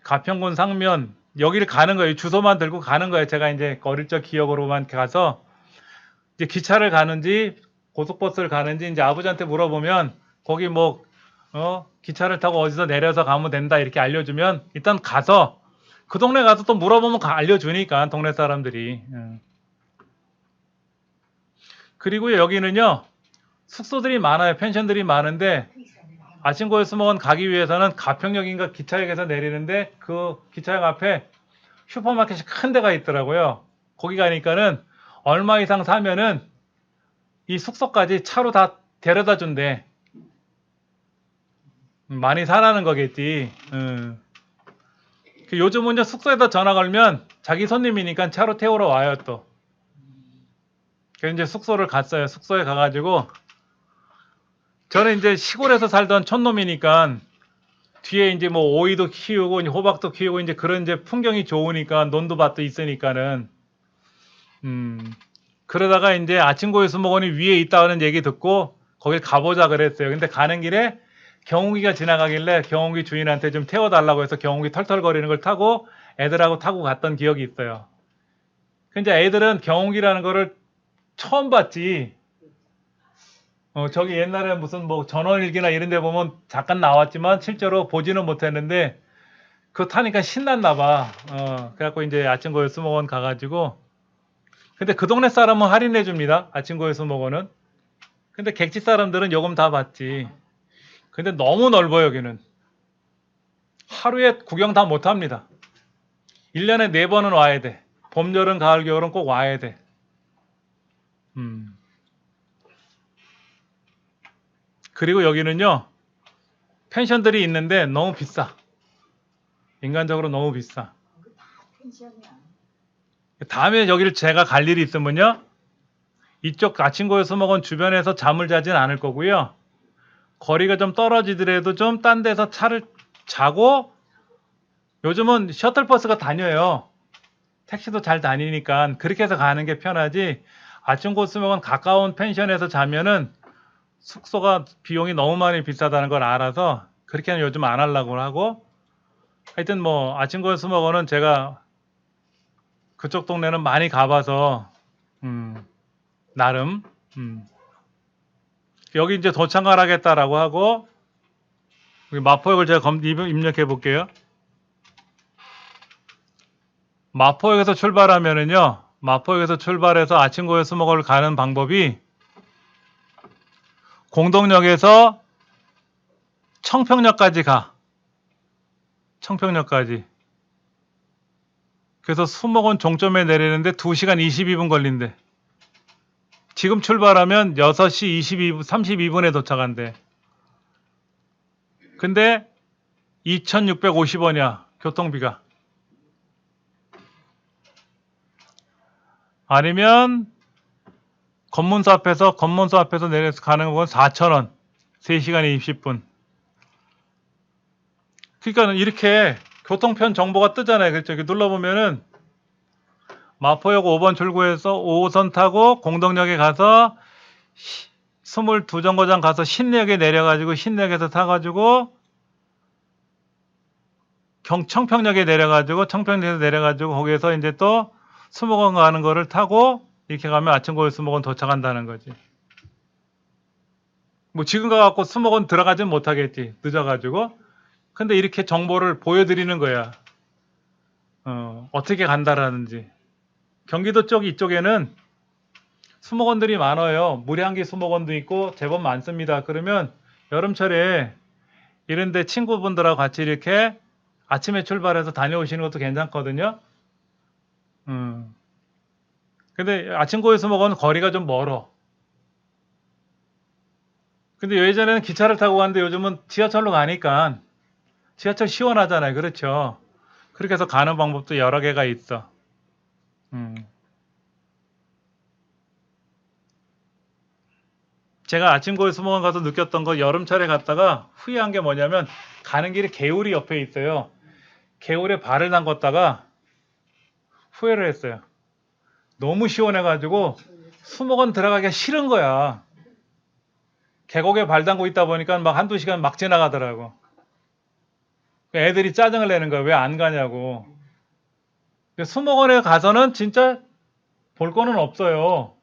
가평군 상면 여기를 가는 거예요. 주소만 들고 가는 거예요. 제가 이제 어릴 적 기억으로만 가서 이제 기차를 가는지 고속버스를 가는지 이제 아버지한테 물어보면 거기 뭐 기차를 타고 어디서 내려서 가면 된다 이렇게 알려주면 일단 가서 그 동네 가서 또 물어보면 알려주니까 동네 사람들이. 그리고 여기는요 숙소들이 많아요. 펜션들이 많은데 아침고요 수목원 가기 위해서는 가평역인가 기차역에서 내리는데 그 기차역 앞에 슈퍼마켓이 큰 데가 있더라고요. 거기 가니까는 얼마 이상 사면은 이 숙소까지 차로 다 데려다 준대. 많이 사라는 거겠지. 요즘은 숙소에다 전화 걸면 자기 손님이니까 차로 태우러 와요 또. 그래서 이제 숙소를 갔어요. 숙소에 가가지고 저는 이제 시골에서 살던 촌놈이니까 뒤에 이제 뭐 오이도 키우고 이제 호박도 키우고 이제 그런 이제 풍경이 좋으니까 논두밭도 있으니까는 그러다가 이제 아침고요 수목원이 위에 있다는 얘기 듣고 거길 가보자 그랬어요. 근데 가는 길에 경운기가 지나가길래 경운기 주인한테 좀 태워달라고 해서 경운기 털털거리는 걸 타고 애들하고 타고 갔던 기억이 있어요. 근데 애들은 경운기라는 거를 처음 봤지. 저기 옛날에 무슨 뭐 전원일기나 이런 데 보면 잠깐 나왔지만 실제로 보지는 못했는데 그거 타니까 신났나 봐. 그래갖고 이제 아침고요 수목원 가가지고 근데 그 동네 사람은 할인해 줍니다. 아침고요 수목원은. 근데 객지 사람들은 요금 다 받지. 근데 너무 넓어요 여기는. 하루에 구경 다 못합니다. 1년에 4번은 와야 돼. 봄, 여름, 가을, 겨울은 꼭 와야 돼. 그리고 여기는요 펜션들이 있는데 너무 비싸. 인간적으로 너무 비싸. 거기 다 펜션이야. 다음에 여기를 제가 갈 일이 있으면요 이쪽 아침고요 수목원 주변에서 잠을 자진 않을 거고요 거리가 좀 떨어지더라도 좀 딴 데서 차를 자고 요즘은 셔틀버스가 다녀요. 택시도 잘 다니니까 그렇게 해서 가는 게 편하지. 아침고요 수목원 가까운 펜션에서 자면은 숙소가 비용이 너무 많이 비싸다는 걸 알아서 그렇게는 요즘 안 하려고 하고 하여튼 뭐 아침고요 수목원은 제가 그쪽 동네는 많이 가봐서 나름 여기 이제 도착을 하겠다라고 하고 여기 마포역을 제가 입력해 볼게요. 마포역에서 출발하면은요 마포역에서 출발해서 아침고요 수목원을 가는 방법이 공덕역에서 청평역까지 가. 청평역까지. 그래서 수목원 종점에 내리는데 2시간 22분 걸린대. 지금 출발하면 6시 32분에 도착한대. 근데 2,650원이야. 교통비가. 아니면 검문소 앞에서 내려서 가는 건 4,000원. 3시간 20분. 그러니까 이렇게 교통편 정보가 뜨잖아요. 그렇죠? 이렇게 눌러보면은 마포역 5번 출구에서 5호선 타고 공덕역에 가서 22정거장 가서 신내역에 내려가지고 신내역에서 타가지고 청평역에 내려가지고 청평역에서 내려가지고 거기에서 이제 또 수목원 가는 거를 타고 이렇게 가면 아침고요 수목원 도착한다는 거지. 뭐 지금 가갖고 수목원 들어가진 못하겠지. 늦어가지고. 근데 이렇게 정보를 보여드리는 거야. 어떻게 간다라는지. 경기도 쪽 이쪽에는 수목원들이 많아요. 무량기 수목원도 있고 제법 많습니다. 그러면 여름철에 이런데 친구분들하고 같이 이렇게 아침에 출발해서 다녀오시는 것도 괜찮거든요. 근데 아침고요 수목원은 거리가 좀 멀어. 근데 예전에는 기차를 타고 갔는데 요즘은 지하철로 가니까 지하철 시원하잖아요. 그렇죠? 그렇게 해서 가는 방법도 여러 개가 있어. 제가 아침고요 수목원 가서 느꼈던 거 여름철에 갔다가 후회한 게 뭐냐면 가는 길에 개울이 옆에 있어요. 개울에 발을 담궜다가 후회를 했어요. 너무 시원해가지고 수목원 들어가기가 싫은 거야. 계곡에 발 담고 있다 보니까 막 한두 시간 막 지나가더라고. 애들이 짜증을 내는 거야. 왜 안 가냐고. 근데 수목원에 가서는 진짜 볼 거는 없어요.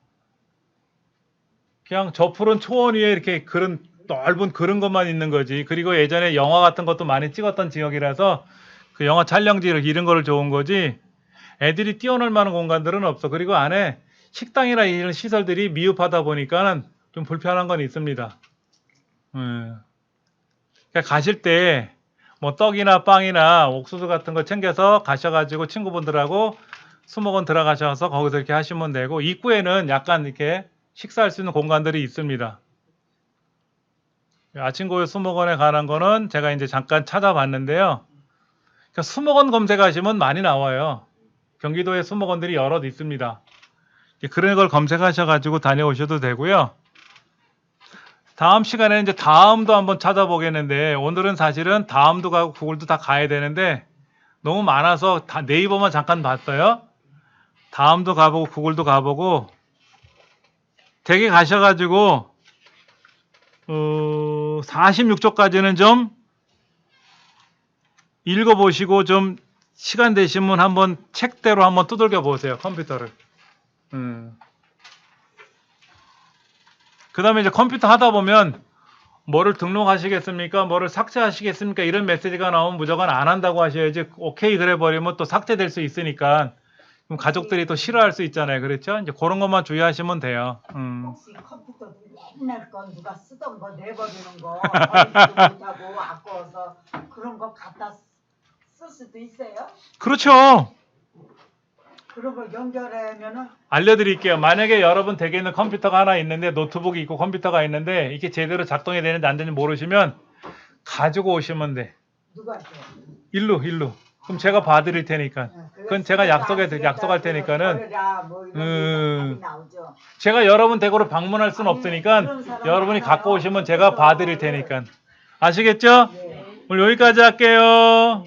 그냥 저 푸른 초원 위에 이렇게 그런 넓은 그런 것만 있는 거지. 그리고 예전에 영화 같은 것도 많이 찍었던 지역이라서 그 영화 촬영지 이런 거를 좋은 거지. 애들이 뛰어놀 만한 공간들은 없어. 그리고 안에 식당이나 이런 시설들이 미흡하다 보니까는 좀 불편한 건 있습니다. 그러니까 가실 때 뭐 떡이나 빵이나 옥수수 같은 거 챙겨서 가셔가지고 친구분들하고 수목원 들어가셔서 거기서 이렇게 하시면 되고, 입구에는 약간 이렇게 식사할 수 있는 공간들이 있습니다. 아침고요 수목원에 관한 거는 제가 이제 잠깐 찾아봤는데요. 그러니까 수목원 검색하시면 많이 나와요. 경기도에 수목원들이 여럿 있습니다. 그런 걸 검색하셔가지고 다녀오셔도 되고요. 다음 시간에 이제 다음도 한번 찾아보겠는데, 오늘은 사실은 다음도 가고 구글도 다 가야 되는데 너무 많아서 다 네이버만 잠깐 봤어요. 다음도 가보고 구글도 가보고, 댁에 가셔가지고 46쪽까지는 좀 읽어보시고, 좀 시간 되시면 한번 책대로 한번 두들겨 보세요, 컴퓨터를. 그 다음에 이제 컴퓨터 하다 보면 뭐를 등록하시겠습니까? 뭐를 삭제하시겠습니까? 이런 메시지가 나오면 무조건 안 한다고 하셔야지, 오케이 그래 버리면 또 삭제될 수 있으니까 그럼 가족들이 또 싫어할 수 있잖아요. 그렇죠? 이제 그런 것만 주의하시면 돼요. 혹시 컴퓨터 옛날 건 누가 쓰던 거 내버리는 거 버리지도 못하고 아까워서 그런 거 갖다 쓸 수도 있어요? 그렇죠. 그런 걸 연결하면은 알려드릴게요. 만약에 여러분 댁에 있는 컴퓨터가 하나 있는데, 노트북이 있고 컴퓨터가 있는데 이게 제대로 작동이 되는지 안 되는지 모르시면 가지고 오시면 돼. 누가 줘? 일로. 그럼 제가 봐드릴 테니까. 그건 제가 약속할 테니까는. 버려라, 뭐 이런 게 나오죠. 제가 여러분 댁으로 방문할 수는 없으니까 여러분이 갖고 오시면 제가 봐드릴 테니까. 아시겠죠? 네. 오늘 여기까지 할게요.